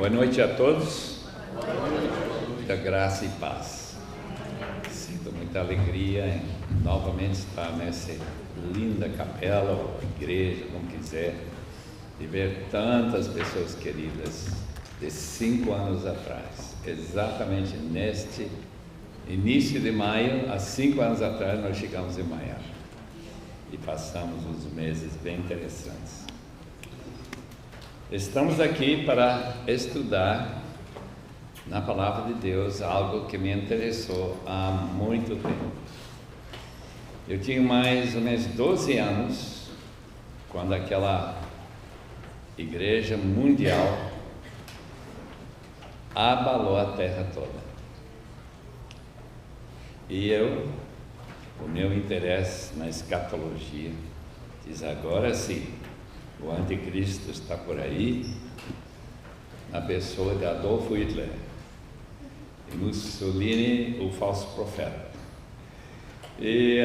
Boa noite a todos. Muita graça e paz. Sinto muita alegria em novamente estar nessa linda capela ou igreja, como quiser, e ver tantas pessoas queridas de 5 anos atrás. Exatamente neste início de maio, há 5 anos atrás, nós chegamos em Miami e passamos uns meses bem interessantes. Estamos aqui para estudar na Palavra de Deus algo que me interessou há muito tempo. Eu tinha mais ou menos 12 anos quando aquela igreja mundial abalou a terra toda. E o meu interesse na escatologia, diz agora sim, o anticristo está por aí, na pessoa de Adolf Hitler, e Mussolini, o falso profeta. E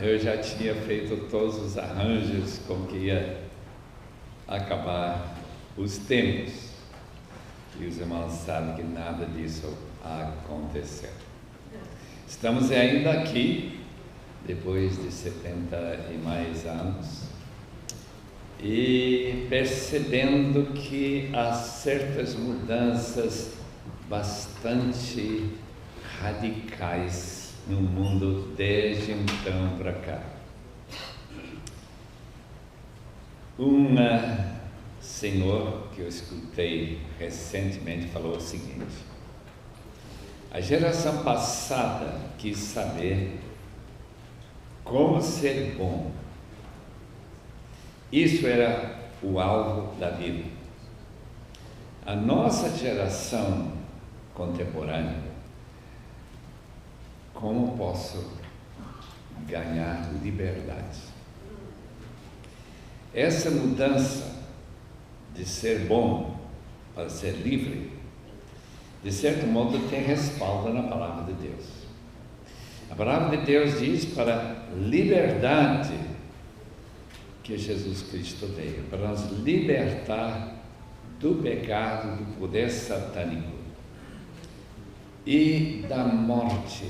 eu já tinha feito todos os arranjos com que ia acabar os tempos. E os irmãos sabem que nada disso aconteceu. Estamos ainda aqui, depois de 70 e mais anos, e percebendo que há certas mudanças bastante radicais no mundo desde então para cá. Um senhor que eu escutei recentemente falou o seguinte: a geração passada quis saber como ser bom. Isso era o alvo da vida. A nossa geração contemporânea, como posso ganhar liberdade? Essa mudança de ser bom para ser livre, de certo modo, tem respaldo na Palavra de Deus. A Palavra de Deus diz para liberdade que Jesus Cristo veio, para nos libertar do pecado, do poder satânico e da morte.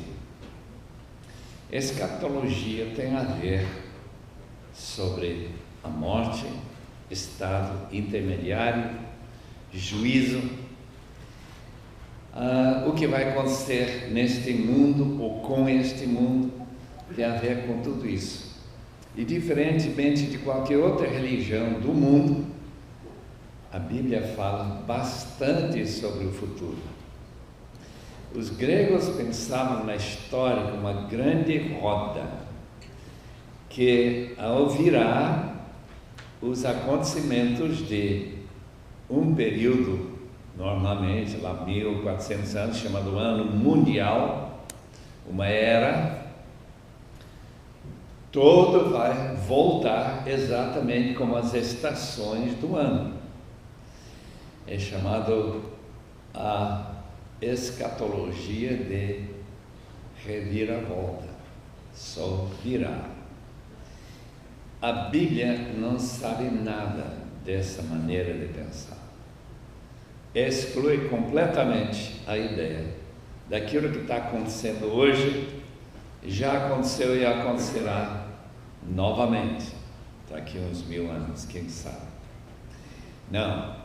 Escatologia tem a ver sobre a morte, estado intermediário, juízo, o que vai acontecer neste mundo ou com este mundo tem a ver com tudo isso. E diferentemente de qualquer outra religião do mundo, a Bíblia fala bastante sobre o futuro. Os gregos pensavam na história como uma grande roda que, ao virar, os acontecimentos de um período, normalmente lá 1400 anos, chamado Ano Mundial, uma era, todo vai voltar exatamente como as estações do ano. É chamado a escatologia de reviravolta, só virar. A Bíblia não sabe nada dessa maneira de pensar. Exclui completamente a ideia daquilo que está acontecendo hoje, já aconteceu e acontecerá novamente, daqui a uns 1000 anos, quem sabe. Não,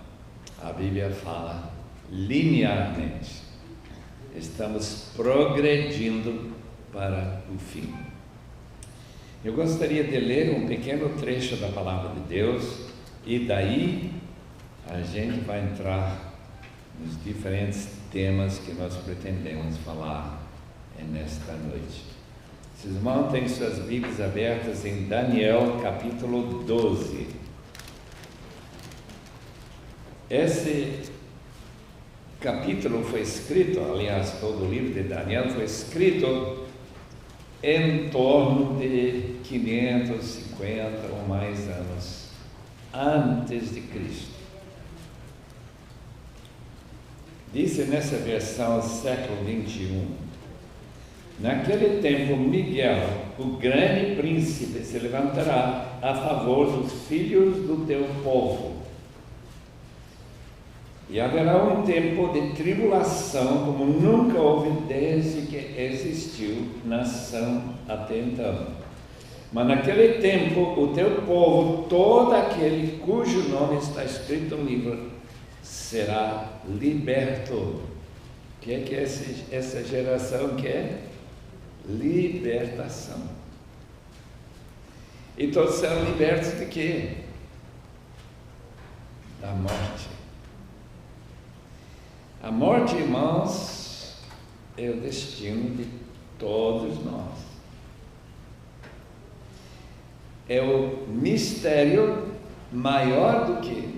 a Bíblia fala linearmente. Estamos progredindo para o fim. Eu gostaria de ler um pequeno trecho da Palavra de Deus e daí a gente vai entrar nos diferentes temas que nós pretendemos falar nesta noite. Vocês irmãos têm suas Bíblias abertas em Daniel capítulo 12. Esse capítulo foi escrito, aliás, todo o livro de Daniel foi escrito em torno de 550 ou mais anos antes de Cristo. Diz nessa versão século 21: naquele tempo Miguel, o grande príncipe, se levantará a favor dos filhos do teu povo E haverá um tempo de tribulação como nunca houve desde que existiu nação até então. Mas naquele tempo o teu povo, todo aquele cujo nome está escrito no livro, será liberto. O que é que essa geração quer? Libertação. E todos serão libertos de quê? Da morte. A morte, irmãos, é o destino de todos nós. É o mistério maior do que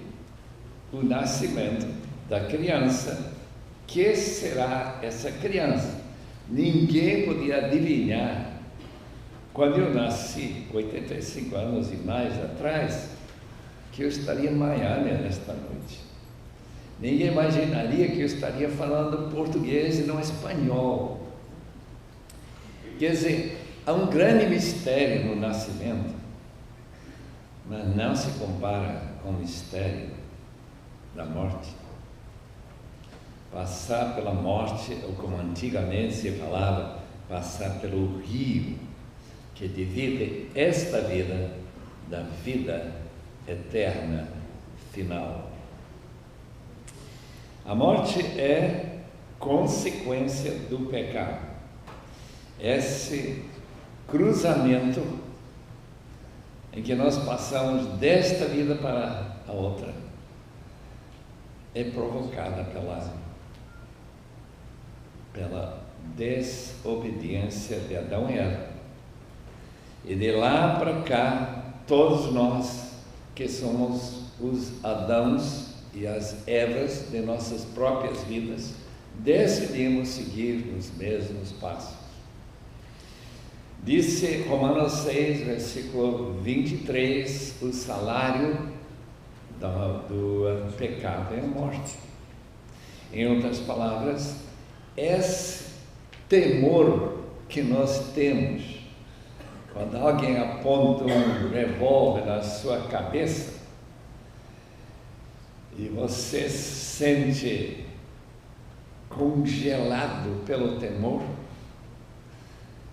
o nascimento da criança. Que será essa criança? Ninguém podia adivinhar. Quando eu nasci, 85 anos e mais atrás, que eu estaria em Miami nesta noite. Ninguém imaginaria que eu estaria falando português e não espanhol. Quer dizer, há um grande mistério no nascimento, mas não se compara com o mistério da morte. Passar pela morte, ou como antigamente se falava, passar pelo rio que divide esta vida da vida eterna final. A morte é consequência do pecado. Esse cruzamento em que nós passamos desta vida para a outra é provocada pela desobediência de Adão e Eva. E de lá para cá, todos nós que somos os Adãos e as Evas de nossas próprias vidas, decidimos seguir os mesmos passos. Disse Romanos 6, versículo 23, o salário do pecado é a morte. Em outras palavras, esse temor que nós temos, quando alguém aponta um revólver na sua cabeça, e você se sente congelado pelo temor,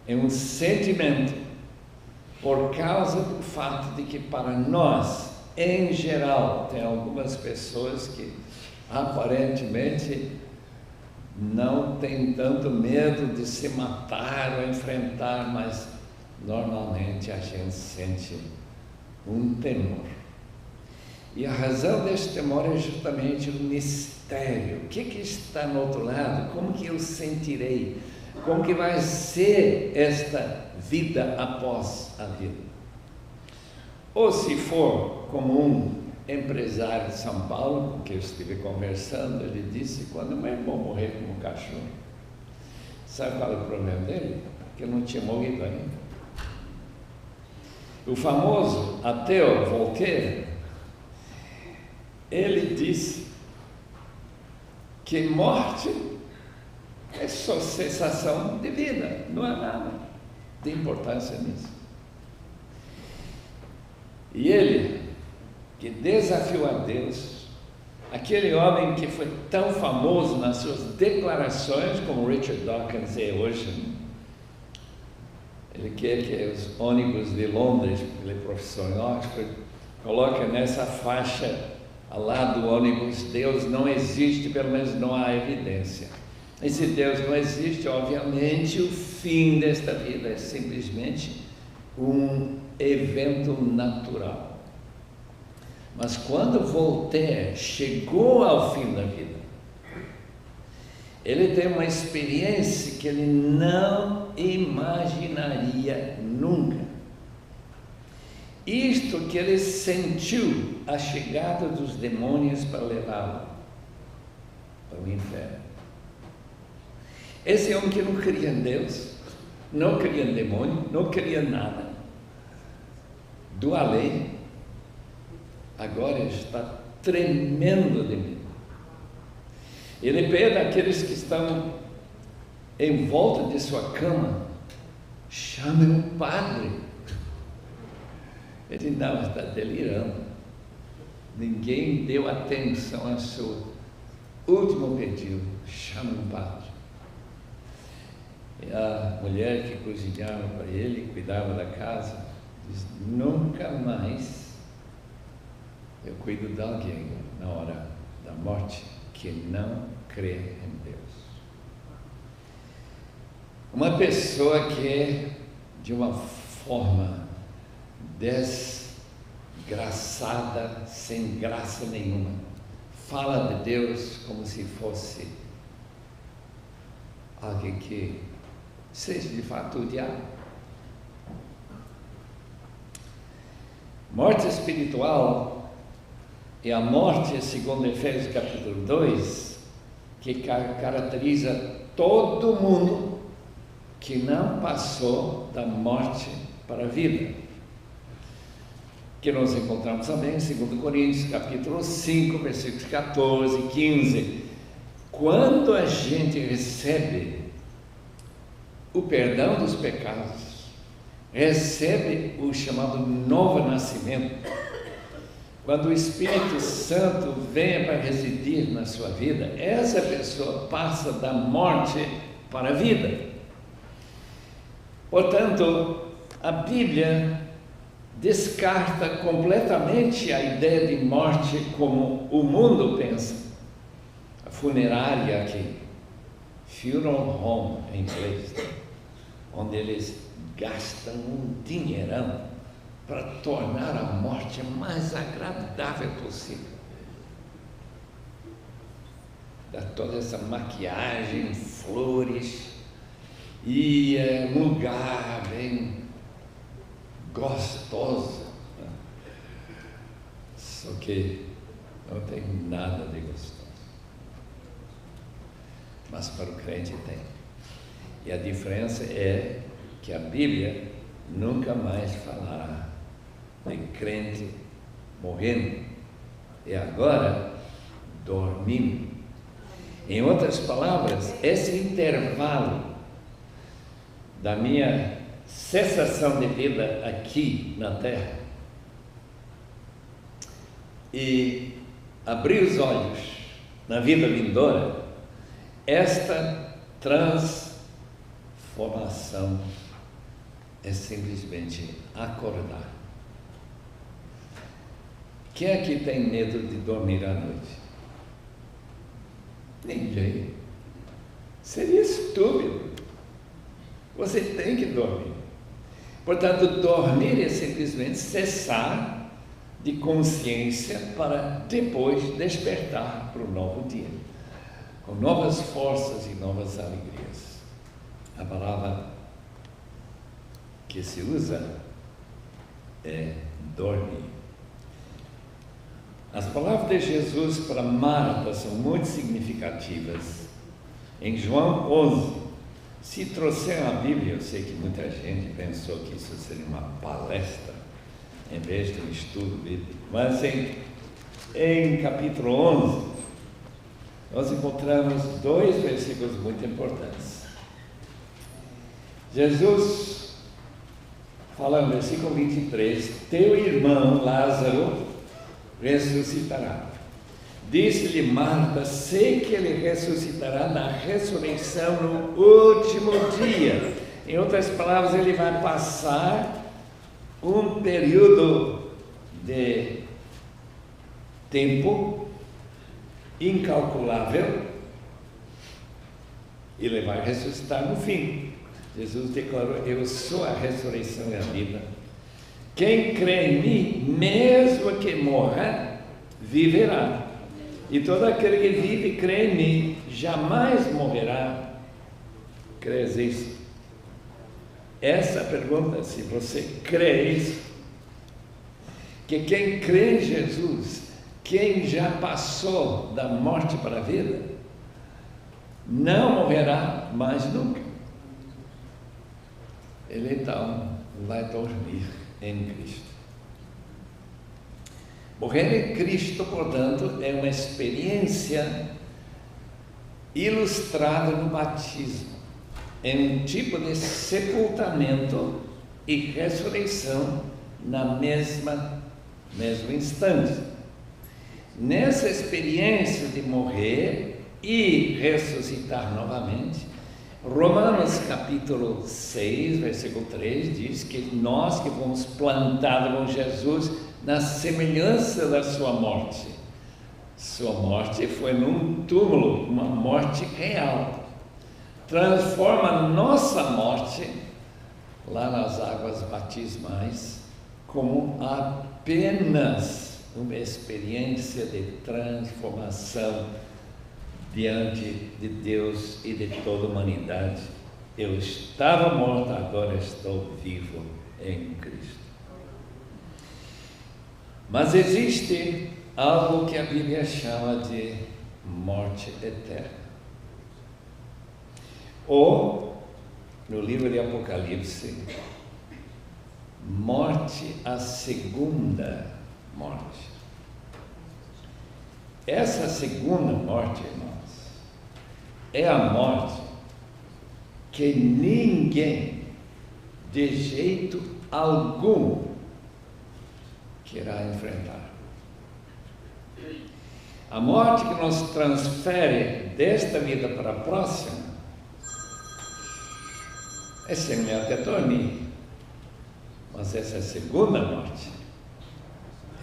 é um sentimento por causa do fato de que para nós, em geral, tem algumas pessoas que aparentemente não têm tanto medo de se matar ou enfrentar, mas normalmente a gente sente um temor. E a razão desse temor é justamente o mistério. O que está no outro lado? Como que eu sentirei? Como que vai ser esta vida após a vida? Ou se for como um empresário de São Paulo, com quem eu estive conversando, ele disse, quando meu irmão morrer como um cachorro, sabe qual é o problema dele? Que ele não tinha morrido ainda. O famoso ateu Voltaire, ele disse que morte é só cessação de vida, não há nada de importância nisso. E ele, que desafiou a Deus, aquele homem que foi tão famoso nas suas declarações, como Richard Dawkins é hoje, ele quer que os ônibus de Londres, ele é professor em Oxford, coloquem nessa faixa ao lado do ônibus, Deus não existe, pelo menos não há evidência. E se Deus não existe, obviamente o fim desta vida é simplesmente um evento natural. Mas quando Voltaire chegou ao fim da vida, ele teve uma experiência que ele não imaginaria nunca. Isto que ele sentiu a chegada dos demônios para levá-lo para o inferno. Esse homem que não cria em Deus, não cria em demônio, não cria nada do além, agora está tremendo de medo. Ele pede aqueles que estão em volta de sua cama, chame um padre. Ele não está delirando. Ninguém deu atenção à sua último pedido: chama um padre. E a mulher que cozinhava para ele, cuidava da casa, diz: nunca mais eu cuido de alguém na hora da morte que não crê em Deus. Uma pessoa que, de uma forma desgraçada, sem graça nenhuma, fala de Deus como se fosse alguém que seja de fato o diabo. Morte espiritual é a morte, segundo Efésios capítulo 2, que caracteriza todo mundo que não passou da morte para a vida, que nós encontramos também em 2 Coríntios capítulo 5, versículos 14 e 15. Quando a gente recebe o perdão dos pecados, recebe o chamado novo nascimento, quando o Espírito Santo vem para residir na sua vida, essa pessoa passa da morte para a vida. Portanto, a Bíblia descarta completamente a ideia de morte como o mundo pensa. A funerária aqui, funeral home em inglês, onde eles gastam um dinheirão para tornar a morte mais agradável possível. Dá toda essa maquiagem, flores, e é um lugar bem gostoso, só que não tem nada de gostoso, mas para o crente tem. E a diferença é que a Bíblia nunca mais falará de crente morrendo e agora dormindo. Em outras palavras, esse intervalo da minha cessação de vida aqui na terra e abrir os olhos na vida vindoura, esta transformação é simplesmente acordar. Quem é que tem medo de dormir à noite? Ninguém. Seria estúpido. Você tem que dormir. Portanto, dormir é simplesmente cessar de consciência para depois despertar para o novo dia, com novas forças e novas alegrias. A palavra que se usa é dormir. As palavras de Jesus para Marta são muito significativas. Em João 11, se trouxeram a Bíblia, eu sei que muita gente pensou que isso seria uma palestra em vez de um estudo bíblico, mas em capítulo 11 nós encontramos dois versículos muito importantes. Jesus fala no versículo 23: teu irmão Lázaro ressuscitará. Disse-lhe Marta: sei que ele ressuscitará na ressurreição no último dia. Em outras palavras, ele vai passar um período de tempo incalculável, ele vai ressuscitar no fim. Jesus declarou: eu sou a ressurreição e a vida. Quem crê em mim, mesmo que morra, viverá. E todo aquele que vive e crê em mim jamais morrerá. Crês isso? Essa pergunta, se você crê isso, que quem crê em Jesus, quem já passou da morte para a vida, não morrerá mais nunca. Ele então vai dormir em Cristo. Morrer em Cristo, portanto, é uma experiência ilustrada no batismo. É um tipo de sepultamento e ressurreição na mesmo instante. Nessa experiência de morrer e ressuscitar novamente. Romanos capítulo 6, versículo 3 diz que nós que fomos plantados com Jesus na semelhança da sua morte. Sua morte foi num túmulo, uma morte real. Transforma a nossa morte lá nas águas batismais como apenas uma experiência de transformação diante de Deus e de toda a humanidade. Eu estava morto, agora estou vivo em Cristo. Mas existe algo que a Bíblia chama de morte eterna. Ou, no livro de Apocalipse, morte, a segunda morte. Essa segunda morte, irmãos, é a morte que ninguém, de jeito algum, querá enfrentar. A morte que nos transfere desta vida para a próxima é semelhante a dormir, mas essa segunda morte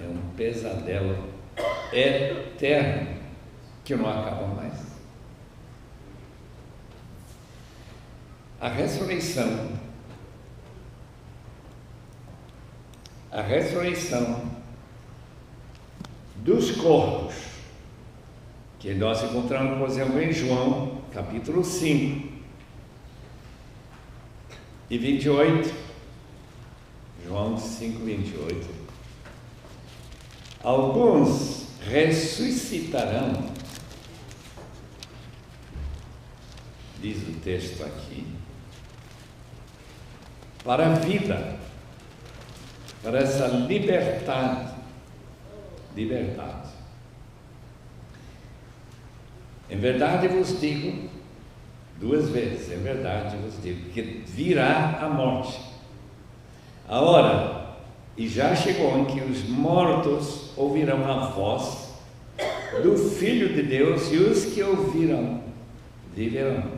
é um pesadelo eterno que não acaba mais. A ressurreição dos corpos, que nós encontramos, por exemplo, em João, capítulo 5 e 28, João 5, 28. Alguns ressuscitarão, diz o texto aqui, para a vida, para essa liberdade. Em verdade vos digo, duas vezes, em verdade vos digo, que virá a morte. A hora, e já chegou, em que os mortos ouvirão a voz do Filho de Deus, e os que ouvirão viverão.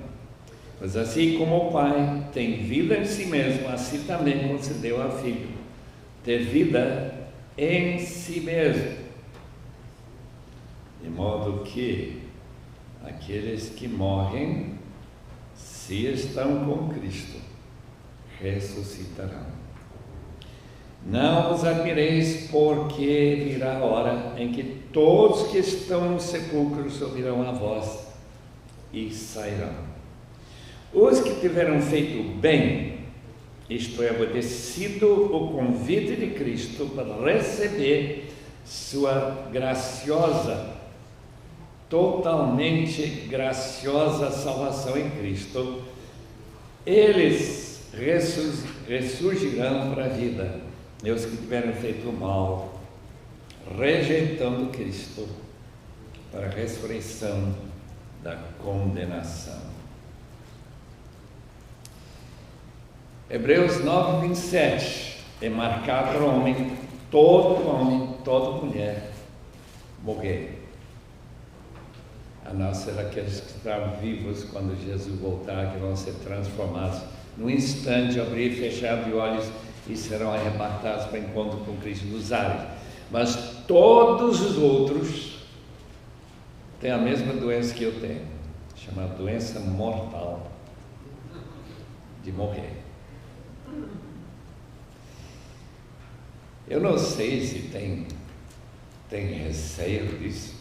Mas assim como o Pai tem vida em si mesmo, assim também concedeu ao Filho ter vida em si mesmo, de modo que aqueles que morrem, se estão com Cristo, ressuscitarão. Não os admireis, porque virá a hora em que todos que estão nos sepulcros ouvirão a voz e sairão. Os que tiveram feito bem, isto é, obedecido o convite de Cristo para receber sua graciosa, totalmente graciosa salvação em Cristo, eles ressurgirão para a vida. E os que tiverem feito mal, rejeitando Cristo, para a ressurreição da condenação. Hebreus 9, 27 é marcado para o homem, toda mulher, morrer. A não ser aqueles que estão vivos quando Jesus voltar, que vão ser transformados num instante, abrir e fechar de olhos, e serão arrebatados para o encontro com Cristo nos ares. Mas todos os outros têm a mesma doença que eu tenho, chamada doença mortal, de morrer. Eu não sei se tem receio disso.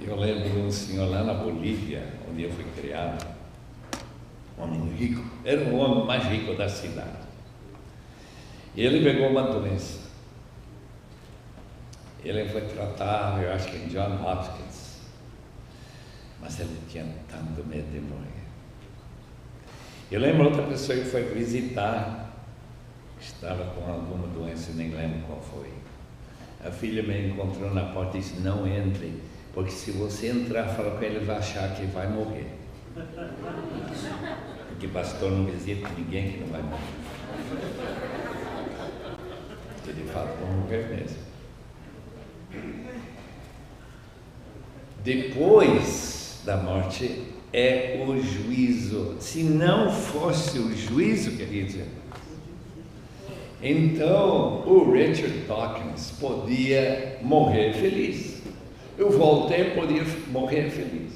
Eu lembro de um senhor lá na Bolívia, onde eu fui criado, um homem rico, era o homem mais rico da cidade. E ele pegou uma doença. Ele foi tratado, eu acho que em John Hopkins, mas ele tinha tanto medo de morrer. Eu lembro outra pessoa que foi visitar, estava com alguma doença, nem lembro qual foi. A filha me encontrou na porta e disse: não entre, porque se você entrar, fala com ele, vai achar que vai morrer. Porque pastor não visita ninguém que não vai morrer. Ele fala, vou morrer mesmo. depois da morte é o juízo. Se não fosse o juízo, querido, então o Richard Dawkins podia morrer feliz. O Voltaire podia morrer feliz.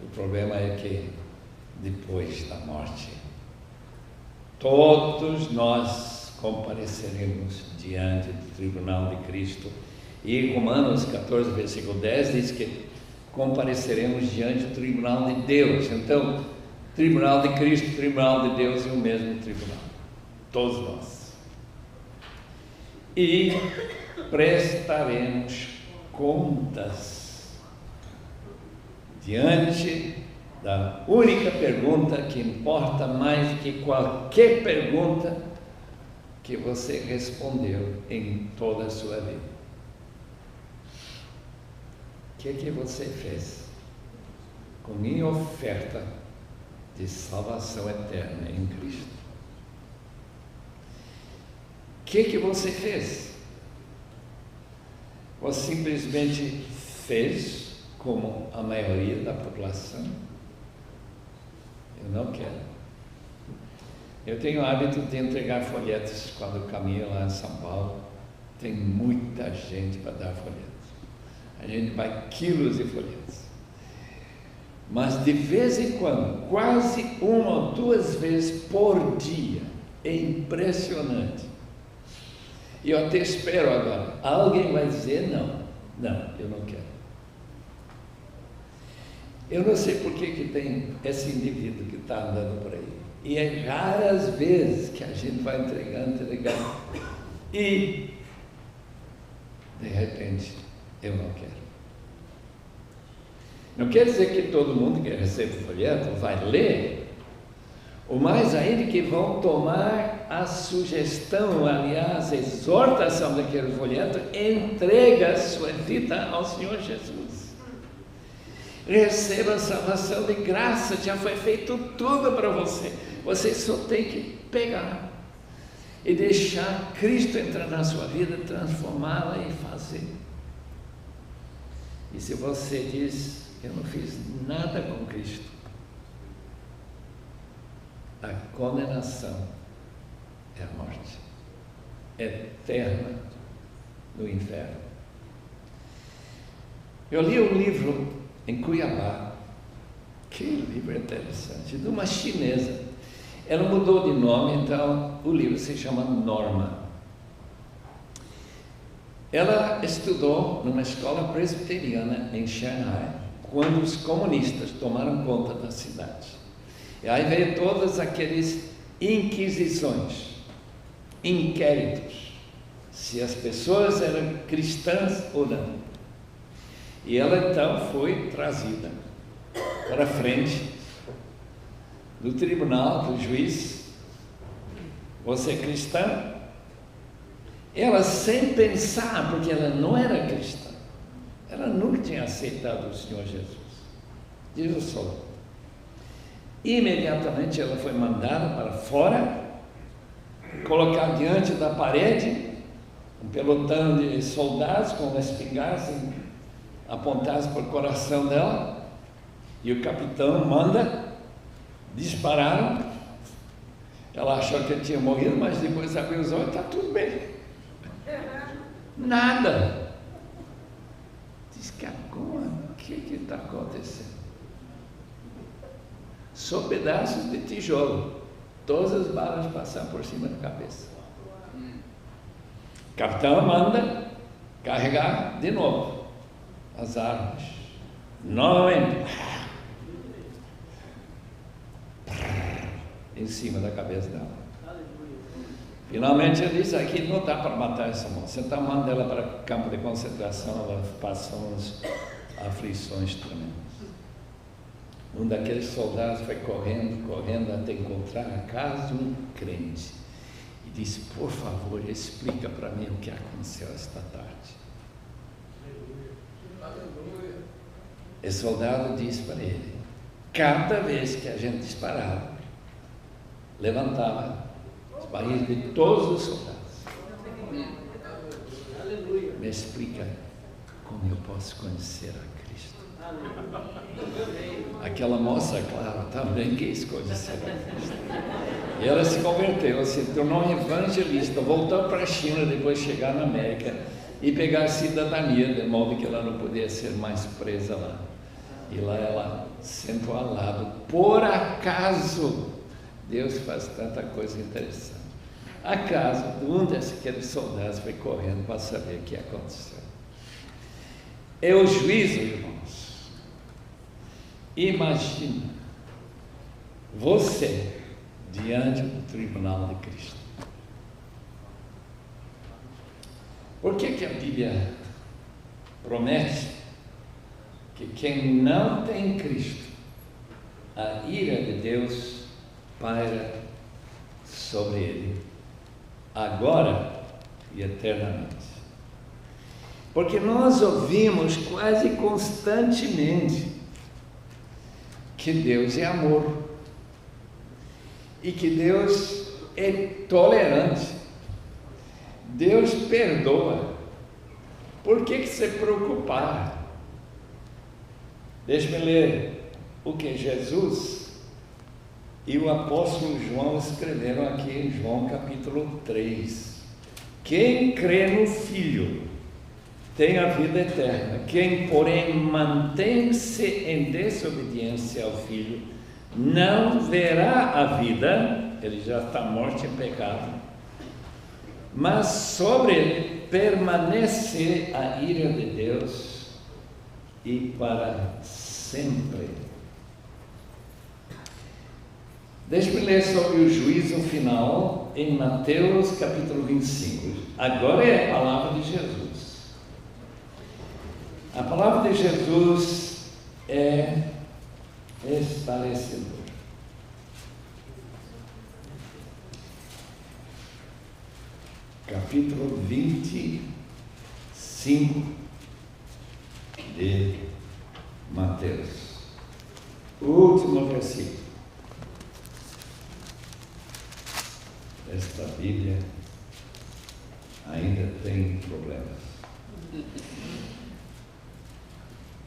O problema é que depois da morte, todos nós compareceremos diante do tribunal de Cristo. E Romanos 14, versículo 10 diz que compareceremos diante do tribunal de Deus. Então, tribunal de Cristo, tribunal de Deus é o mesmo tribunal. Todos nós. E prestaremos contas diante da única pergunta que importa mais do que qualquer pergunta que você respondeu em toda a sua vida. O que você fez com minha oferta de salvação eterna em Cristo? O que você fez? Você simplesmente fez como a maioria da população? Eu não quero. Eu tenho o hábito de entregar folhetos quando eu caminho lá em São Paulo. Tem muita gente para dar folhetos. A gente vai quilos de folhetos. Mas de vez em quando, quase 1 ou 2 vezes por dia, é impressionante. E eu até espero agora. Alguém vai dizer não. Não, eu não quero. Eu não sei por que tem esse indivíduo que está andando por aí. E é raras vezes que a gente vai entregando. E, de repente, eu não quero. Não quer dizer que todo mundo que recebe o folheto vai ler, ou mais ainda que vão tomar a sugestão, aliás, a exortação daquele folheto, entrega a sua vida ao Senhor Jesus. Receba a salvação de graça, já foi feito tudo para você. Você só tem que pegar e deixar Cristo entrar na sua vida, transformá-la e fazer. E se você diz, eu não fiz nada com Cristo, a condenação é a morte eterna no inferno. Eu li um livro em Cuiabá, que livro interessante, de uma chinesa. Ela mudou de nome, então o livro se chama Norma. Ela estudou numa escola presbiteriana em Xangai, quando os comunistas tomaram conta da cidade. E aí veio todas aquelas inquisições, inquéritos, se as pessoas eram cristãs ou não. E ela então foi trazida para frente do tribunal, do juiz. Você é cristã? Ela, sem pensar, porque ela não era cristã, ela nunca tinha aceitado o Senhor Jesus. Diz o Senhor. Imediatamente ela foi mandada para fora, colocar diante da parede um pelotão de soldados com uma espingarda apontados para o coração dela, e o capitão manda, dispararam. Ela achou que ele tinha morrido, mas depois abriu os olhos e está tudo bem. Nada. Diz que agora, o que está acontecendo? Só pedaços de tijolo, todas as balas passaram por cima da cabeça. O capitão manda carregar de novo as armas, novamente, em cima da cabeça dela. Finalmente ele disse, aqui não dá para matar essa moça, então manda ela para o campo de concentração, ela passou umas aflições tremendas. Um daqueles soldados foi correndo até encontrar a casa de um crente e disse, por favor, explica para mim o que aconteceu esta tarde. Esse soldado disse para ele, cada vez que a gente disparava, levantava os barris de todos os soldados. Me explica como eu posso conhecer a Cristo? Aquela moça, claro, também quis conhecer a Cristo. E ela se converteu, se tornou um evangelista, voltou para a China, depois chegar na América e pegar a cidadania, de modo que ela não podia ser mais presa lá. E lá ela sentou ao lado. Por acaso, Deus faz tanta coisa interessante. Acaso, um daqueles soldados foi correndo para saber o que aconteceu. É o juízo, irmãos. Imagina você diante do tribunal de Cristo. Por que a Bíblia promete que quem não tem Cristo, a ira de Deus paira sobre ele, agora e eternamente? Porque nós ouvimos quase constantemente que Deus é amor e que Deus é tolerante, Deus perdoa. Por que se preocupar? Deixe-me ler o que Jesus e o apóstolo João escreveram aqui em João capítulo 3. Quem crê no Filho tem a vida eterna. Quem, porém, mantém-se em desobediência ao Filho, não verá a vida, ele já está morto em pecado, mas sobre ele permanece a ira de Deus e para sempre. Deixe-me ler sobre o juízo final em Mateus capítulo 25. Agora é a palavra de Jesus. A palavra de Jesus é esclarecedora. Capítulo 25 de Mateus. O último versículo. Esta Bíblia ainda tem problemas.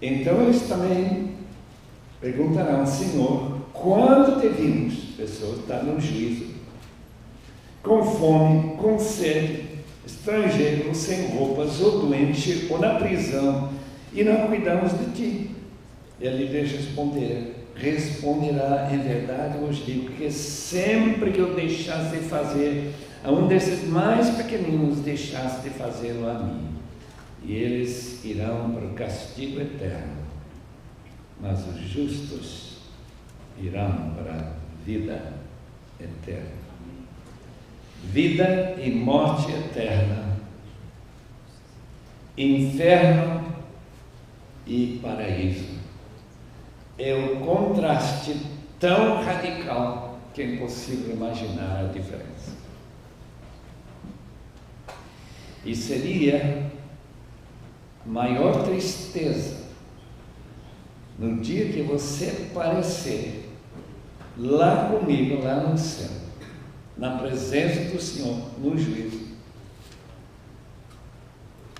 Então eles também perguntarão: Senhor, quando te vimos? A pessoa está no juízo, com fome, com sede, estrangeiro, sem roupas, ou doente, ou na prisão, e não cuidamos de ti. Ele lhes responderá: em verdade vos digo que sempre que eu deixasse de fazer a um desses mais pequeninos, deixasse de fazê-lo a mim. E eles irão para o castigo eterno, mas os justos irão para a vida eterna. Vida e morte eterna, inferno e paraíso. É um contraste tão radical que é impossível imaginar a diferença. E seria maior tristeza no dia que você aparecer lá comigo, lá no céu, na presença do Senhor, no juízo,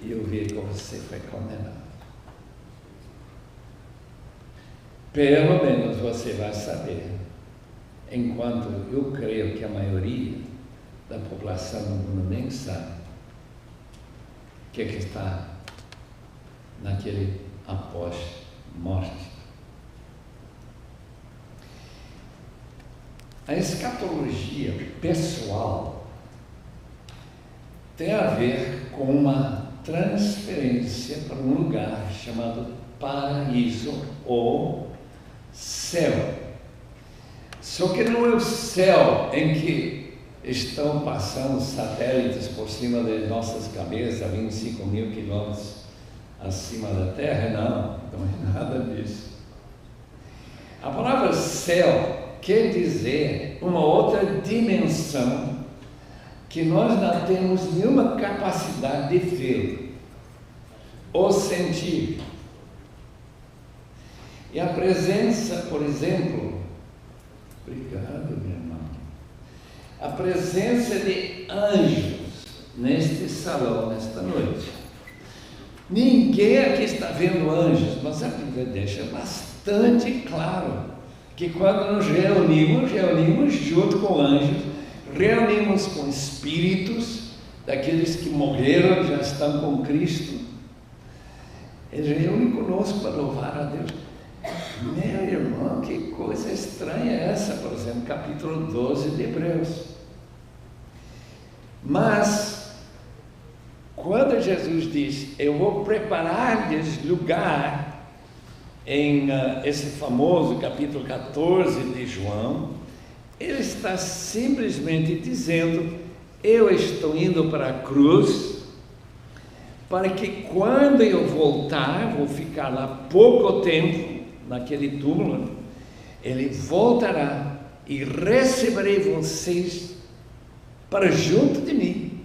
e eu ver que você foi condenado. Pelo menos você vai saber, enquanto eu creio que a maioria da população do mundo nem sabe o que está naquele após-morte. A escatologia pessoal tem a ver com uma transferência para um lugar chamado paraíso ou céu. Só que não é o céu em que estão passando satélites por cima de nossas cabeças a 25 mil quilômetros acima da terra, não é nada disso. A palavra céu quer dizer uma outra dimensão que nós não temos nenhuma capacidade de ver ou sentir. E a presença, por exemplo, obrigado, minha irmã, a presença de anjos neste salão, nesta noite, Ninguém aqui está vendo anjos, mas a Bíblia deixa bastante claro que quando nos reunimos junto com anjos, reunimos com espíritos daqueles que morreram e já estão com Cristo. Eles reúnem conosco para louvar a Deus. Meu irmão, que coisa estranha é essa, por exemplo, capítulo 12 de Hebreus. Mas, quando Jesus diz, eu vou preparar-lhes lugar, em esse famoso capítulo 14 de João, ele está simplesmente dizendo, eu estou indo para a cruz, para que quando eu voltar, vou ficar lá pouco tempo, naquele túmulo, ele voltará e receberei vocês para junto de mim,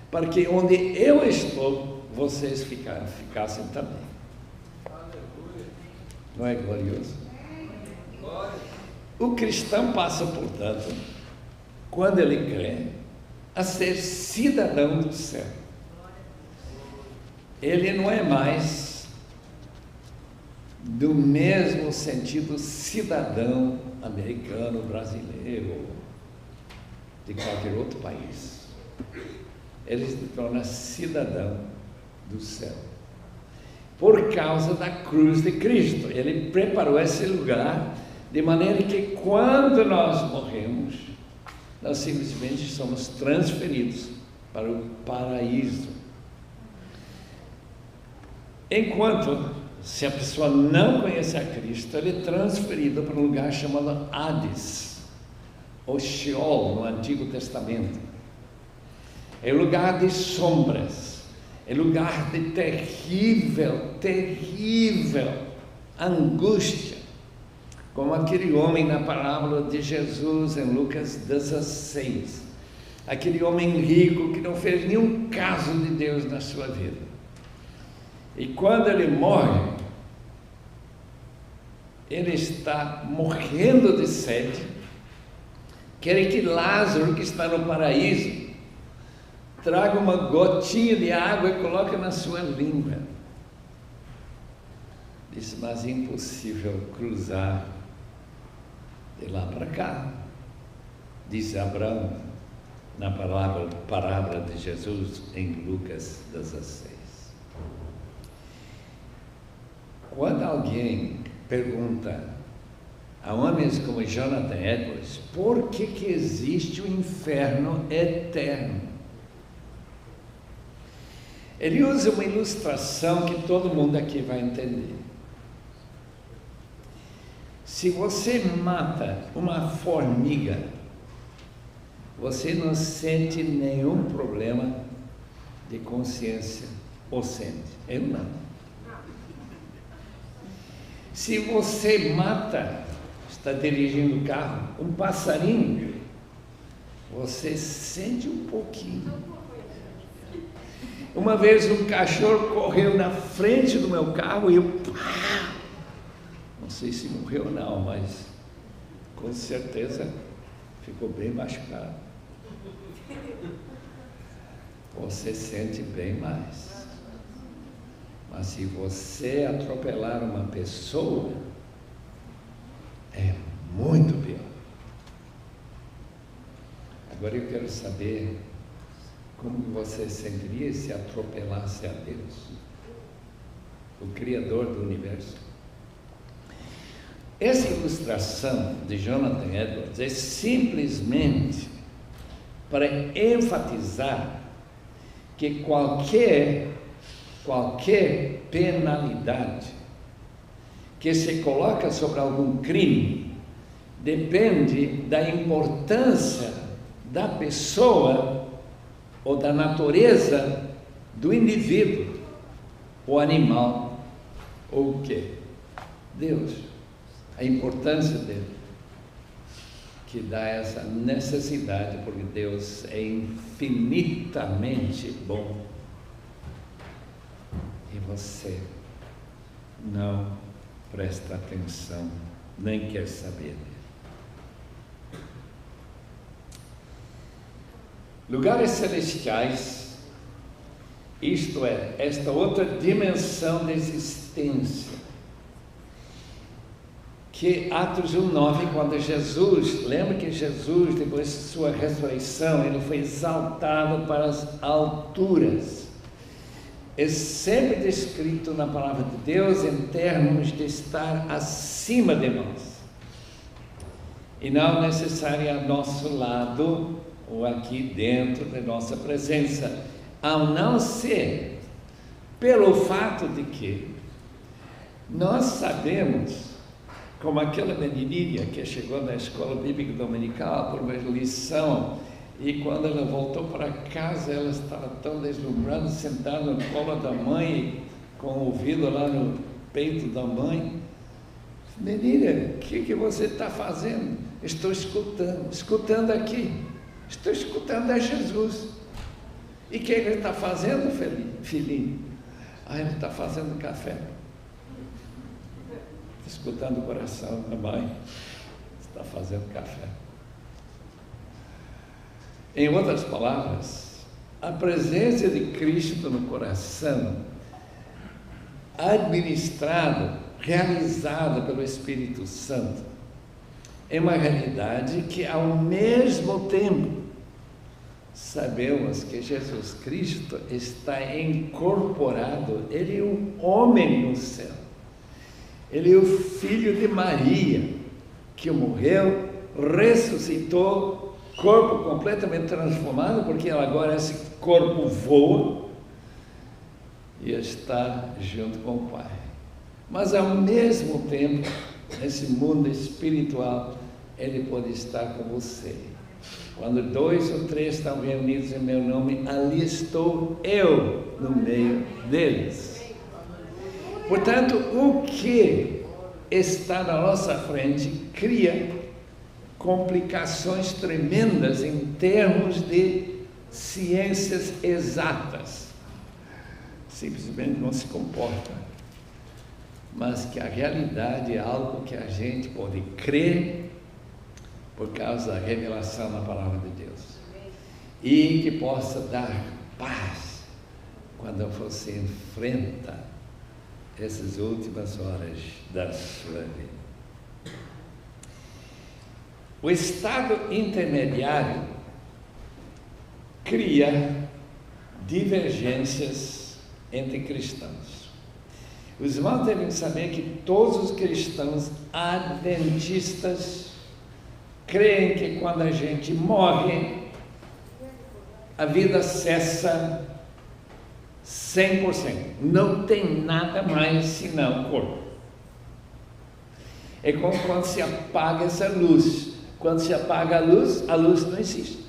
para que onde eu estou, vocês ficassem também. Não é glorioso? O cristão passa, portanto, quando ele crê, a ser cidadão do céu. Ele não é mais do mesmo sentido cidadão americano, brasileiro, de qualquer outro país. Ele se torna cidadão do céu. Por causa da cruz de Cristo. Ele preparou esse lugar de maneira que quando nós morremos, nós simplesmente somos transferidos para o paraíso. Enquanto, se a pessoa não conhece a Cristo, ele é transferido para um lugar chamado Hades, ou Sheol, no Antigo Testamento. É lugar de sombras, é lugar de terrível angústia, como aquele homem na parábola de Jesus em Lucas 16, aquele homem rico que não fez nenhum caso de Deus na sua vida. E quando ele morre, ele está morrendo de sede, quer que Lázaro, que está no paraíso, traga uma gotinha de água e coloque na sua língua. Diz, mas é impossível cruzar de lá para cá, diz Abraão, na parábola de Jesus em Lucas 16. Quando alguém pergunta a homens como Jonathan Edwards, por que existe o inferno eterno? Ele usa uma ilustração que todo mundo aqui vai entender. Se você mata uma formiga, você não sente nenhum problema de consciência, ou sente? Eu não. Se você mata, está dirigindo o carro, um passarinho, você sente um pouquinho. Uma vez um cachorro correu na frente do meu carro e eu, não sei se morreu ou não, mas com certeza ficou bem machucado. Você sente bem mais. Mas se você atropelar uma pessoa, é muito pior. Agora eu quero saber como você sentiria se atropelasse a Deus, o Criador do universo. Essa ilustração de Jonathan Edwards é simplesmente para enfatizar que qualquer penalidade que se coloca sobre algum crime depende da importância da pessoa ou da natureza do indivíduo, o animal ou o quê? Deus, a importância dele, que dá essa necessidade, porque Deus é infinitamente bom. E você não presta atenção, nem quer saber dele. Lugares celestiais Isto é, esta outra dimensão da existência. Que Atos 1:9, quando Jesus, lembra que Jesus, depois de sua ressurreição, ele foi exaltado para as alturas. É sempre descrito na palavra de Deus em termos de estar acima de nós. E não necessariamente ao nosso lado ou aqui dentro da nossa presença, ao não ser pelo fato de que nós sabemos, como aquela menininha que chegou na escola bíblica dominical por uma lição, e quando ela voltou para casa, ela estava tão deslumbrada, sentada no colo da mãe, com o ouvido lá no peito da mãe. Menina, o que você está fazendo? Estou escutando aqui, estou escutando a Jesus. E o que ele está fazendo, filhinho? Ele está fazendo café. Escutando o coração da mãe, está fazendo café. Em outras palavras, a presença de Cristo no coração, administrada, realizada pelo Espírito Santo, é uma realidade que, ao mesmo tempo, sabemos que Jesus Cristo está incorporado, ele é um homem no céu. Ele é o filho de Maria, que morreu, ressuscitou, corpo completamente transformado, porque agora esse corpo voa e está junto com o Pai. Mas ao mesmo tempo, nesse mundo espiritual, ele pode estar com você. Quando 2 ou 3 estão reunidos em meu nome, ali estou eu no meio deles. Portanto, o que está na nossa frente cria complicações tremendas em termos de ciências exatas. Simplesmente não se comporta. Mas que a realidade é algo que a gente pode crer por causa da revelação na palavra de Deus. E que possa dar paz quando você enfrenta essas últimas horas da sua vida. O estado intermediário cria divergências entre cristãos. Os irmãos devem saber que todos os cristãos adventistas creem que quando a gente morre, a vida cessa 100%. Não tem nada mais senão o corpo. É como quando se apaga essa luz. Quando se apaga a luz não existe.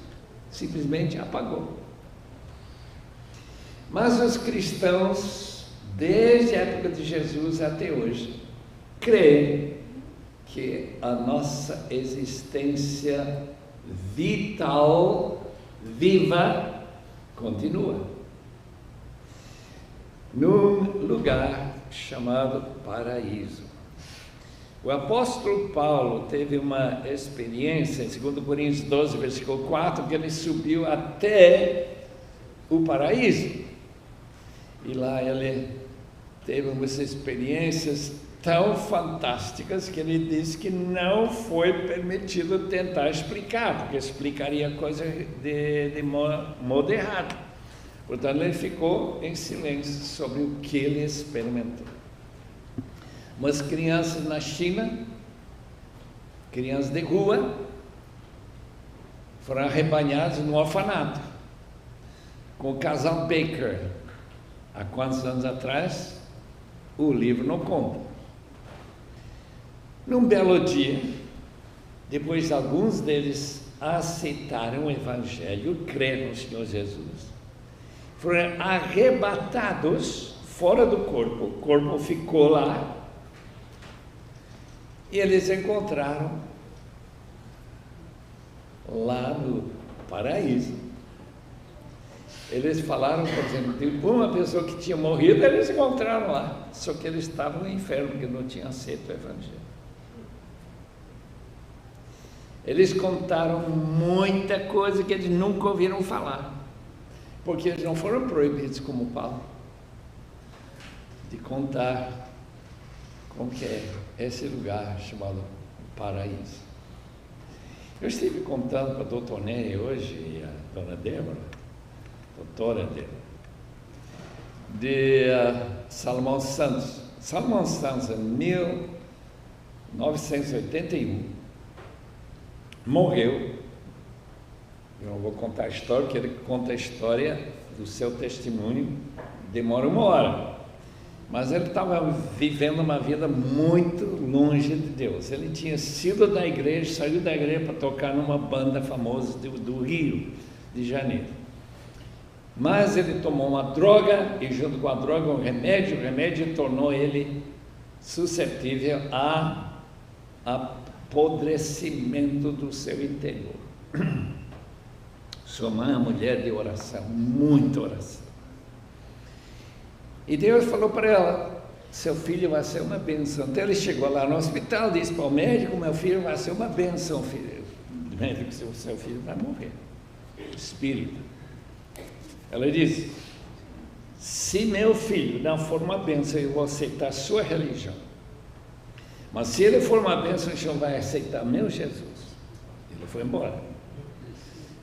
Simplesmente apagou. Mas os cristãos, desde a época de Jesus até hoje, creem que a nossa existência vital, viva, continua num lugar chamado paraíso. O apóstolo Paulo teve uma experiência, em 2 Coríntios 12, versículo 4, que ele subiu até o paraíso. E lá ele teve umas experiências tão fantásticas que ele disse que não foi permitido tentar explicar, porque explicaria coisa de modo errado. Portanto, ele ficou em silêncio sobre o que ele experimentou. Umas crianças na China, crianças de rua, foram arrebanhadas no orfanato com o casal Baker. Há quantos anos atrás? O livro não conta. Num belo dia, depois de alguns deles aceitaram o Evangelho, creram no Senhor Jesus, foram arrebatados fora do corpo, o corpo ficou lá, e eles encontraram lá no paraíso. Eles falaram, por exemplo, de uma pessoa que tinha morrido, eles encontraram lá, só que eles estavam no inferno, porque não tinham aceito o Evangelho. Eles contaram muita coisa que eles nunca ouviram falar. porque eles não foram proibidos como Paulo de contar como que é esse lugar chamado paraíso. Eu estive contando para a doutora Nery hoje e a dona Débora, doutora Débora, de Salomão Santos. Salomão Santos, em 1981, morreu. Eu não vou contar a história, porque ele conta a história do seu testemunho, demora 1 hora. Mas ele estava vivendo uma vida muito longe de Deus. Ele tinha sido da igreja, saiu da igreja para tocar numa banda famosa do Rio de Janeiro. Mas ele tomou uma droga, e junto com a droga o remédio tornou ele suscetível a apodrecimento do seu interior. Sua mãe é uma mulher de oração, muita oração. E Deus falou para ela: seu filho vai ser uma bênção. Então ele chegou lá no hospital, disse para o médico: meu filho vai ser uma bênção, filho. O médico disse: o seu filho vai morrer. Espírito. Ela disse: se meu filho não for uma bênção, eu vou aceitar a sua religião. Mas se ele for uma bênção, o senhor vai aceitar meu Jesus. Ele foi embora.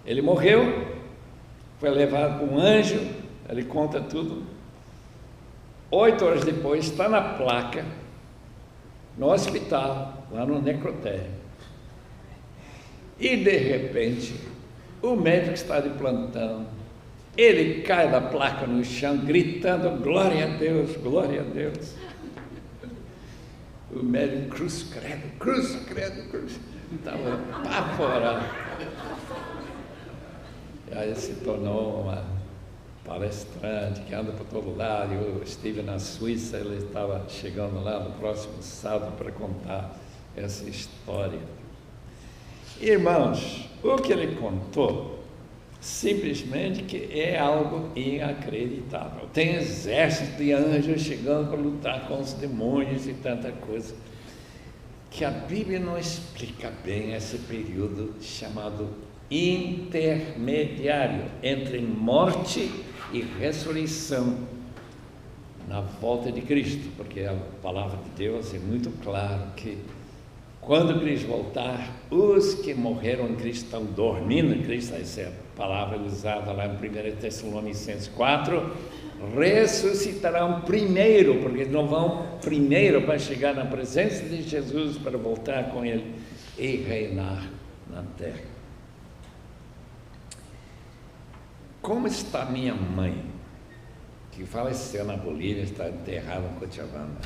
Ele morreu, foi levado por um anjo, ele conta tudo. 8 horas depois, está na placa, no hospital, lá no necrotério. E de repente, o médico está de plantão, ele cai da placa no chão, gritando: glória a Deus, glória a Deus. O médico: cruz, credo, estava apavorado. E aí se tornou uma palestrante que anda por todo lado. Eu estive na Suíça, ele estava chegando lá no próximo sábado para contar essa história. Irmãos, o que ele contou, simplesmente que é algo inacreditável. Tem exército de anjos chegando para lutar com os demônios e tanta coisa, que a Bíblia não explica bem esse período chamado intermediário entre morte e ressurreição na volta de Cristo, porque a palavra de Deus é muito clara que quando Cristo voltar, os que morreram em Cristo estão dormindo em Cristo. Essa é a palavra usada lá em 1 Tessalonicenses 4, ressuscitarão primeiro, porque não vão primeiro para chegar na presença de Jesus, para voltar com Ele e reinar na terra. Como está minha mãe, que faleceu na Bolívia, está enterrada em Cochabamba?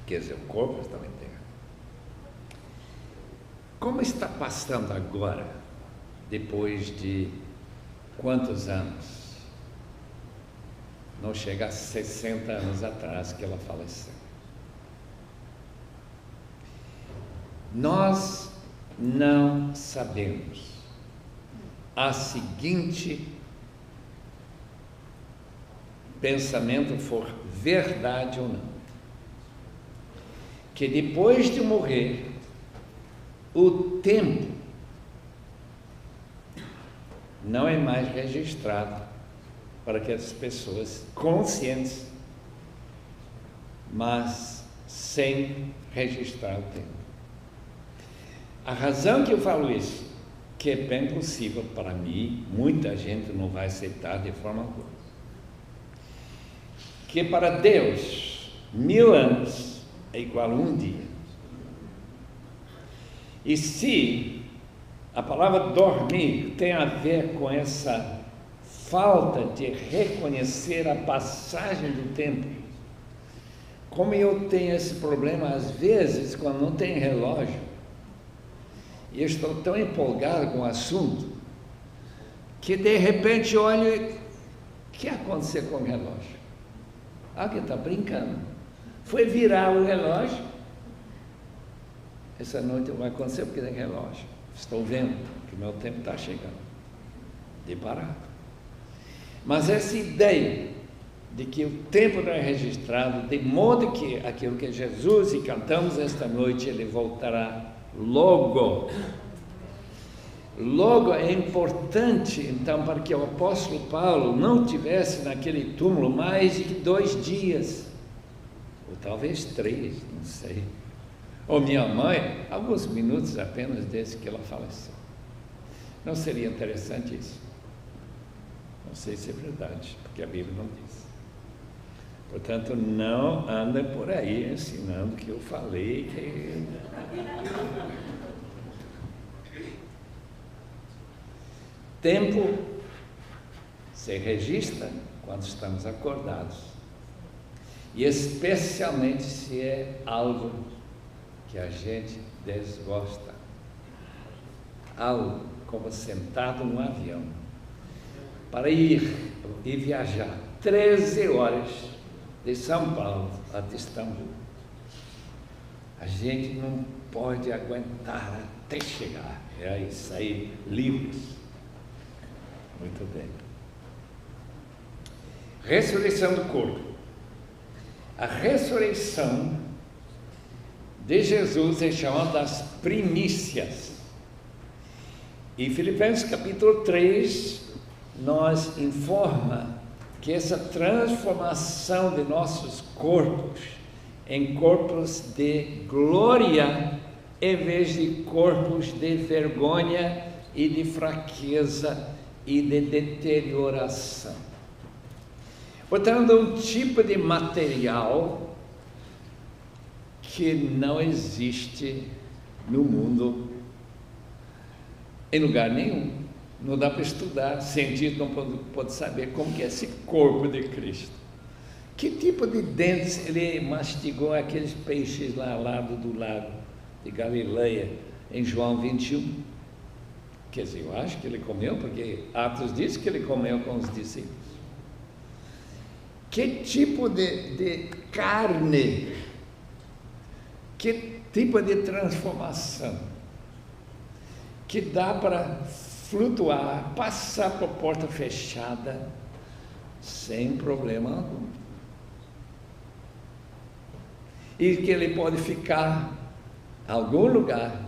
Quer dizer, o corpo estava enterrado. Como está passando agora, depois de quantos anos? Não chega a 60 anos atrás que ela faleceu. Nós não sabemos a seguinte pensamento for verdade ou não, que depois de morrer, o tempo não é mais registrado para que as pessoas conscientes, mas sem registrar o tempo. A razão que eu falo isso, que é bem possível para mim, muita gente não vai aceitar de forma alguma, que para Deus 1000 anos é igual a um dia. E se a palavra dormir tem a ver com essa falta de reconhecer a passagem do tempo, como eu tenho esse problema às vezes quando não tem relógio, e eu estou tão empolgado com o assunto, que de repente olho, o que aconteceu com o relógio? Alguém está brincando. Foi virar o relógio. Essa noite vai acontecer porque tem relógio. Estou vendo que o meu tempo está chegando. De parar. Mas essa ideia de que o tempo não é registrado, de modo que aquilo que Jesus e cantamos esta noite, ele voltará logo. Logo, é importante, então, para que o apóstolo Paulo não tivesse naquele túmulo mais de 2 dias, ou talvez 3, não sei. Ou minha mãe, alguns minutos apenas desde que ela faleceu. Não seria interessante isso? Não sei se é verdade, porque a Bíblia não diz. Portanto, não anda por aí ensinando que eu falei que... Tempo se registra quando estamos acordados, e especialmente se é algo que a gente desgosta, algo como sentado num avião, para ir e viajar 13 horas de São Paulo até Istambul. A gente não pode aguentar até chegar, e aí sair livres. Muito bem. Ressurreição do corpo. A ressurreição de Jesus é chamada das primícias. E Filipenses capítulo 3 nos informa que essa transformação de nossos corpos em corpos de glória, em vez de corpos de vergonha e de fraqueza e de deterioração. Portanto, um tipo de material que não existe no mundo, em lugar nenhum. Não dá para estudar, cientista não pode saber como que é esse corpo de Cristo. Que tipo de dentes ele mastigou aqueles peixes lá ao lado do lago de Galileia, em João 21? Quer dizer, eu acho que ele comeu, porque Atos diz que ele comeu com os discípulos. Que tipo de carne, que tipo de transformação, que dá para flutuar, passar por porta fechada, sem problema algum. E que ele pode ficar em algum lugar,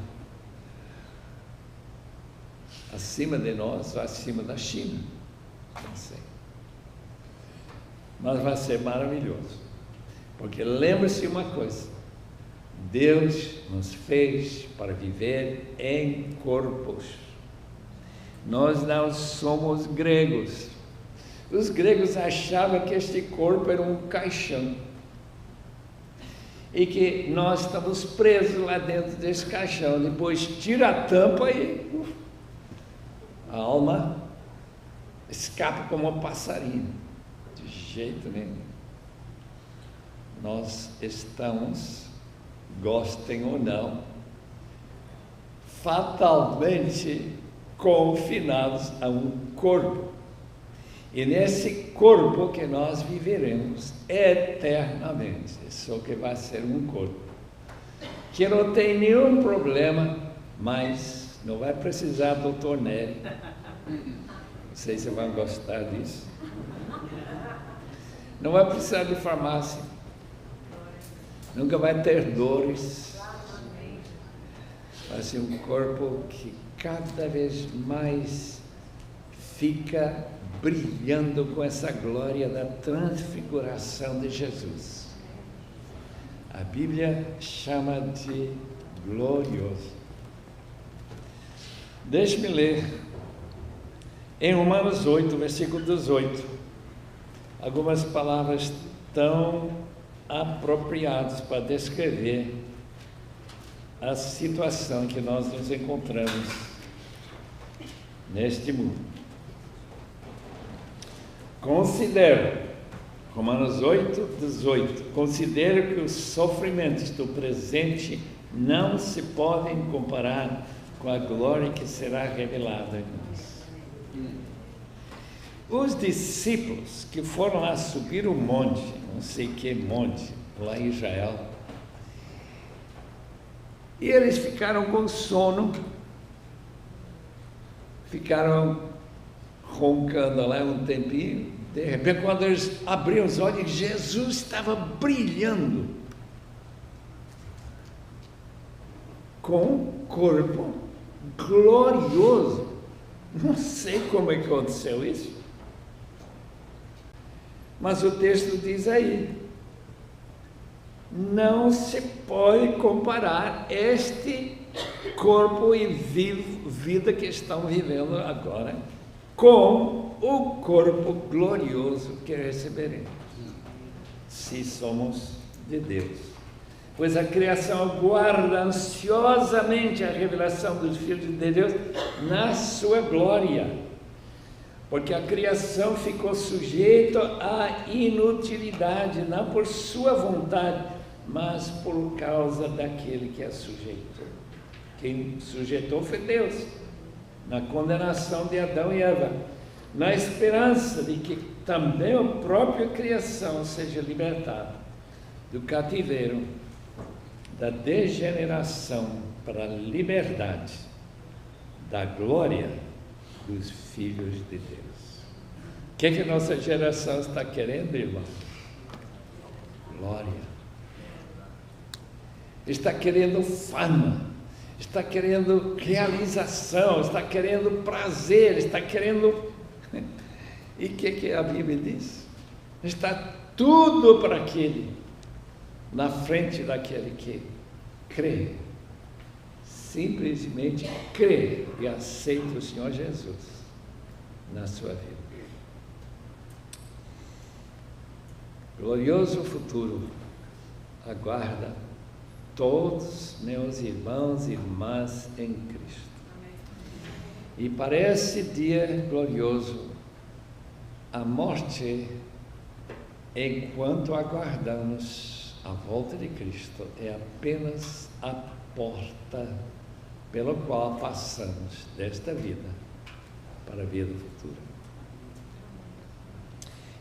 acima de nós ou acima da China, não sei. Mas vai ser maravilhoso, porque lembre-se uma coisa: Deus nos fez para viver em corpos. Nós não somos gregos. Os gregos achavam que este corpo era um caixão e que nós estamos presos lá dentro desse caixão. Depois tira a tampa e a alma escapa como um passarinho. De jeito nenhum. Nós estamos, gostem ou não, fatalmente confinados a um corpo. E nesse corpo que nós viveremos eternamente. Só que vai ser um corpo que não tem nenhum problema, mas não vai precisar do torneio. Não sei se vão gostar disso. Não vai precisar de farmácia. Nunca vai ter dores. Vai ser um corpo que cada vez mais fica brilhando com essa glória da transfiguração de Jesus. A Bíblia chama de glorioso. Deixe-me ler em Romanos 8, versículo 18, algumas palavras tão apropriadas para descrever a situação que nós nos encontramos neste mundo. Considero, Romanos 8, 18, considero que os sofrimentos do presente não se podem comparar com a glória que será revelada em nós. Os discípulos que foram lá subir o monte, não sei que monte, lá em Israel, e eles ficaram com sono, ficaram roncando lá um tempinho. De repente, quando eles abriram os olhos, Jesus estava brilhando com o corpo glorioso. Não sei como aconteceu isso, mas o texto diz aí, não se pode comparar este corpo e vida que estão vivendo agora com o corpo glorioso que receberemos, se somos de Deus. Pois a criação aguarda ansiosamente a revelação dos filhos de Deus na sua glória, porque a criação ficou sujeita à inutilidade, não por sua vontade, mas por causa daquele que a sujeitou. Quem sujeitou foi Deus, na condenação de Adão e Eva, na esperança de que também a própria criação seja libertada do cativeiro, da degeneração para a liberdade, da glória dos filhos de Deus. O que a nossa geração está querendo, irmão? Glória. Está querendo fama, está querendo realização, está querendo prazer, está querendo... E o que a Bíblia diz? Está tudo para aquele, na frente daquele que crê, simplesmente crê e aceita o Senhor Jesus na sua vida. Glorioso futuro aguarda todos meus irmãos e irmãs em Cristo. E para esse dia glorioso, a morte, enquanto aguardamos a volta de Cristo, é apenas a porta pela qual passamos desta vida para a vida futura.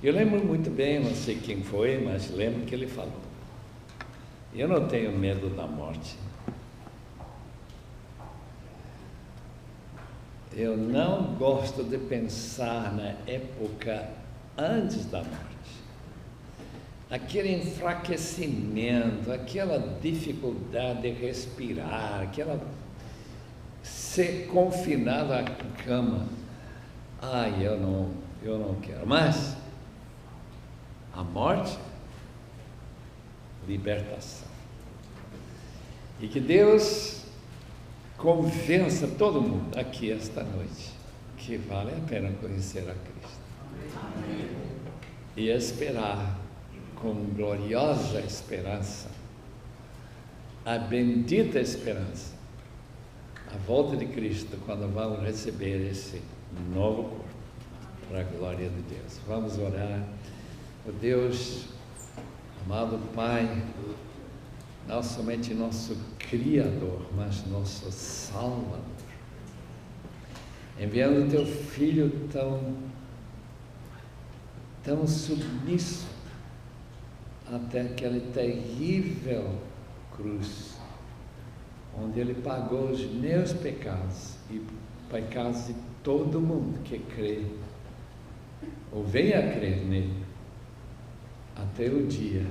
Eu lembro muito bem, não sei quem foi, mas lembro que ele falou: eu não tenho medo da morte. Eu não gosto de pensar na época antes da morte. Aquele enfraquecimento, aquela dificuldade de respirar, aquela ser confinado à cama. Ai, eu não quero. Mas a morte, libertação. E que Deus convença todo mundo aqui esta noite que vale a pena conhecer a Cristo. Amém. E esperar com gloriosa esperança a bendita esperança, a volta de Cristo, quando vamos receber esse novo corpo para a glória de Deus. Vamos orar. Oh Deus, amado Pai, não somente nosso Criador, mas nosso Salvador, enviando o Teu Filho tão submisso até aquela terrível cruz, onde Ele pagou os meus pecados e pecados de todo mundo que crê ou venha a crer nele, até o dia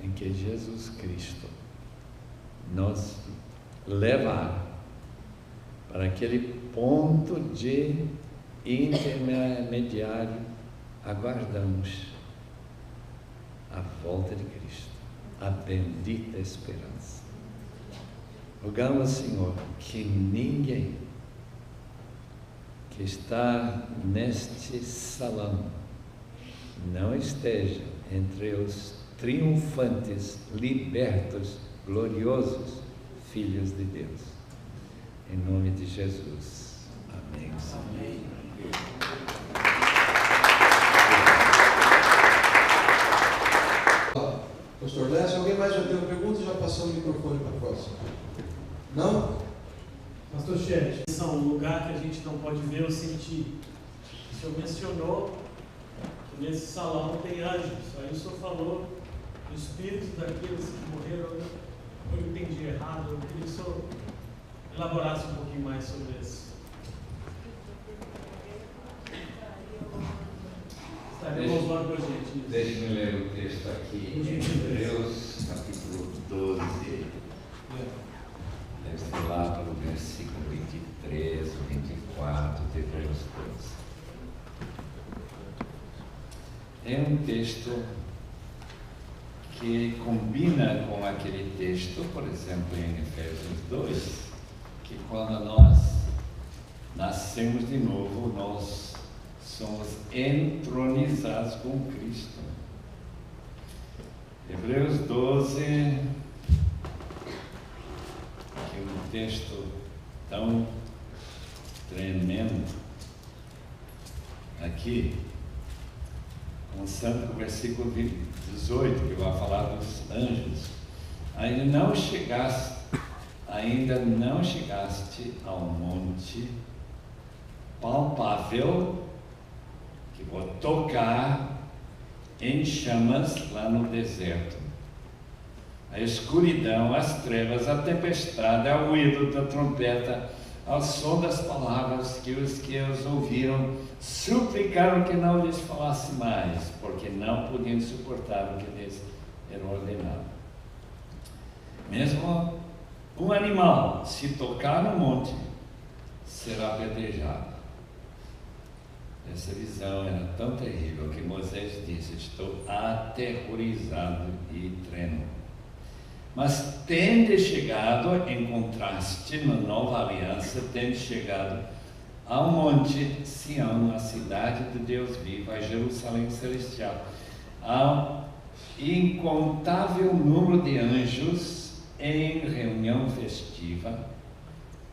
em que Jesus Cristo nos levar para aquele ponto de intermediário. Aguardamos a volta de Cristo, a bendita esperança. Rogamos, Senhor, que ninguém que está neste salão não esteja entre os triunfantes, libertos, gloriosos filhos de Deus. Em nome de Jesus. Amém. Amém. Pastor Léo, se alguém mais já tem uma pergunta, já passou o microfone para a próxima. Não? Pastor Chet, esse é um lugar que a gente não pode ver ou sentir. O senhor mencionou que nesse salão tem anjos. Aí o senhor falou do espírito daqueles que morreram. Eu entendi errado. Eu queria que o senhor elaborasse um pouquinho mais sobre isso. Estaria louvando com a gente. Deixe-me ler o texto aqui, em Hebreus, capítulo 12. Desde lá para o versículo 23, 24 de Hebreus 12. É um texto que combina com aquele texto, por exemplo, em Efésios 2, que quando nós nascemos de novo, nós somos entronizados com Cristo. Hebreus 12, que é um texto tão tremendo. Aqui, começando com o versículo 18, que vai falar dos anjos. Ainda não chegaste ao monte palpável, que vou tocar em chamas lá no deserto. A escuridão, as trevas, a tempestade, ao ruído da trompeta, ao som das palavras que os ouviram suplicaram que não lhes falasse mais, porque não podiam suportar o que lhes era ordenado. Mesmo um animal, se tocar no monte, será apedrejado. Essa visão era tão terrível que Moisés disse: estou aterrorizado e tremo. Mas tende chegado, em contraste, na nova aliança, tende chegado ao monte Sião, a cidade de Deus vivo, a Jerusalém celestial, ao incontável número de anjos em reunião festiva,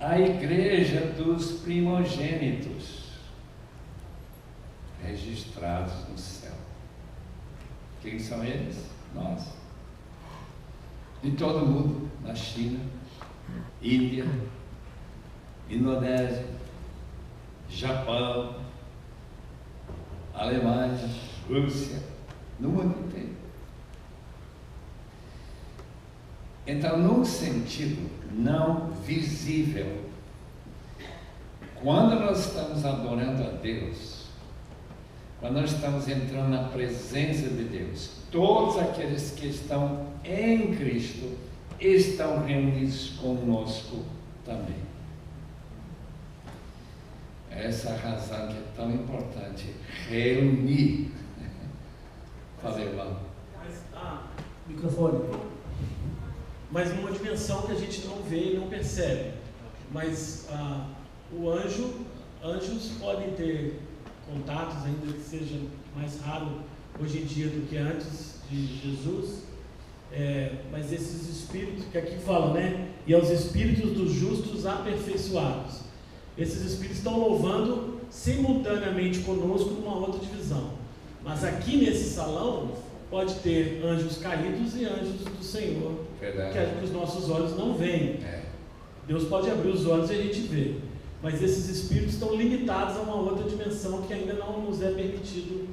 a igreja dos primogênitos, registrados no céu. Quem são eles? Nós. De todo mundo, na China, Índia, Indonésia, Japão, Alemanha, Rússia, no mundo inteiro. Então, num sentido não visível, quando nós estamos adorando a Deus, quando nós estamos entrando na presença de Deus, todos aqueles que estão em Cristo estão reunidos conosco também. Essa é a razão que é tão importante, reunir. Falei lá. Microfone. Mas numa dimensão que a gente não vê e não percebe. Mas anjos podem ter contatos, ainda que seja mais raro hoje em dia do que antes de Jesus, mas esses espíritos, que aqui fala, né? E aos espíritos dos justos aperfeiçoados. Esses espíritos estão louvando simultaneamente conosco numa outra divisão. Mas aqui nesse salão pode ter anjos caídos e anjos do Senhor, que os nossos olhos não veem. Deus pode abrir os olhos e a gente vê. Mas esses espíritos estão limitados a uma outra dimensão que ainda não nos é permitido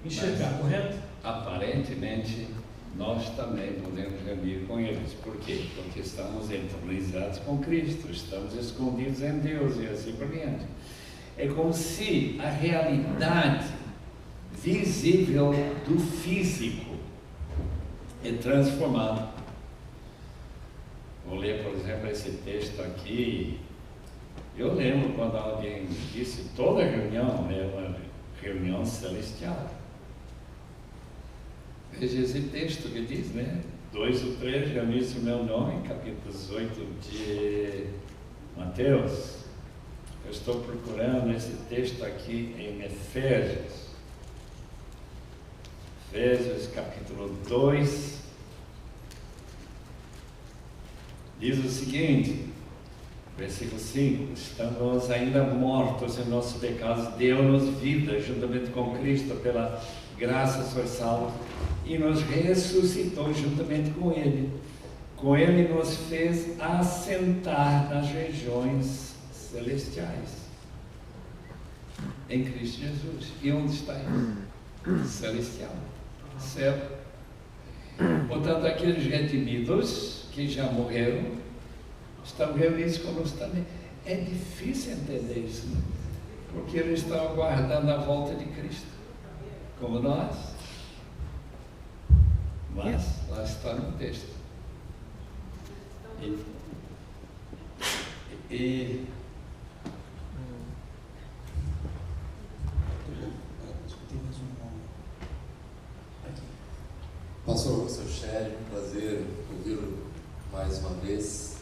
enxergar, correto? Aparentemente, nós também podemos reunir com eles. Por quê? Porque estamos entronizados com Cristo, estamos escondidos em Deus e assim por diante. É como se a realidade visível do físico é transformada. Vou ler, por exemplo, esse texto aqui. Eu lembro quando alguém disse: toda reunião é uma reunião celestial. Veja esse texto que diz, né? 2 ou 3 reunidos em meu nome, capítulo 18 de Mateus. Eu estou procurando esse texto aqui em Efésios. Efésios capítulo 2. Diz o seguinte, versículo 5: estamos ainda mortos em nossos pecados, deu-nos vida juntamente com Cristo, pela graça sois salvos, e nos ressuscitou juntamente com Ele. Com Ele nos fez assentar nas regiões celestiais, em Cristo Jesus. E onde está Ele? Celestial, céu. Portanto, aqueles redimidos que já morreram estão reunidos conosco também. É difícil entender isso, né? Porque eles estão aguardando a volta de Cristo, como nós. Mas lá está no texto. E Pastor Sherry, prazer ouvi-lo mais uma vez.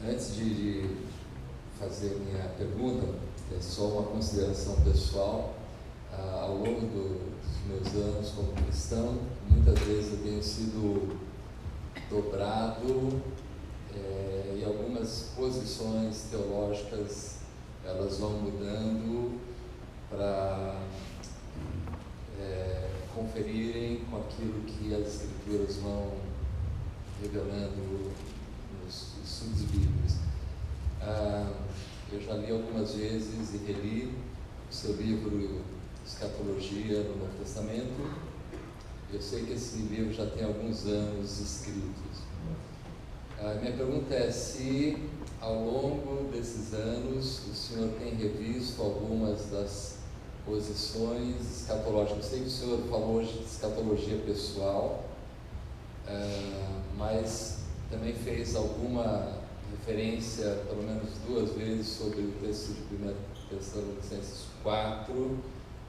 Antes de fazer minha pergunta, é só uma consideração pessoal. Ao longo dos meus anos como cristão, muitas vezes eu tenho sido dobrado e algumas posições teológicas elas vão mudando para conferirem com aquilo que as Escrituras vão revelando nos estudos bíblicos. Eu já li algumas vezes e reli o seu livro Escatologia no Novo Testamento. Eu sei que esse livro já tem alguns anos escritos. Minha pergunta é se ao longo desses anos o senhor tem revisto algumas das posições escatológicas. Eu sei que o senhor falou hoje de escatologia pessoal, mas também fez alguma referência, pelo menos 2 vezes, sobre o texto de 1 Tessalonicenses 4,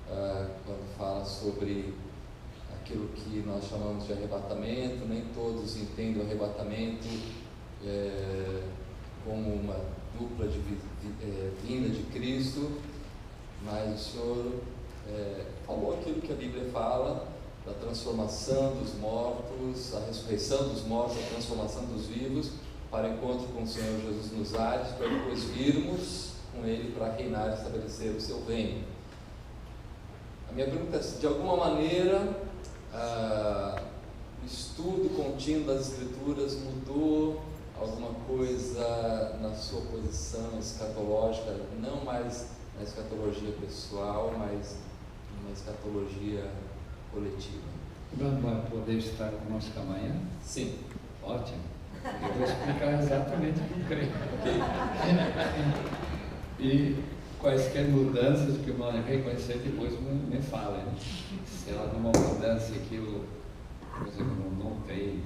quando fala sobre aquilo que nós chamamos de arrebatamento. Nem todos entendem o arrebatamento como uma dupla de vinda de Cristo, mas o Senhor falou aquilo que a Bíblia fala, da transformação dos mortos, a ressurreição dos mortos, a transformação dos vivos, para encontro com o Senhor Jesus nos ares, para depois virmos com Ele para reinar e estabelecer o seu reino. A minha pergunta é se de alguma maneira o estudo contínuo das Escrituras mudou alguma coisa na sua posição escatológica, não mais na escatologia pessoal, mas numa escatologia coletiva. vai poder estar conosco amanhã? Sim. Ótimo. Eu vou explicar exatamente o que eu creio. E quaisquer mudanças que o irmão reconhecer, depois me fala. Né? Se ela numa mudança que eu, por exemplo, não notei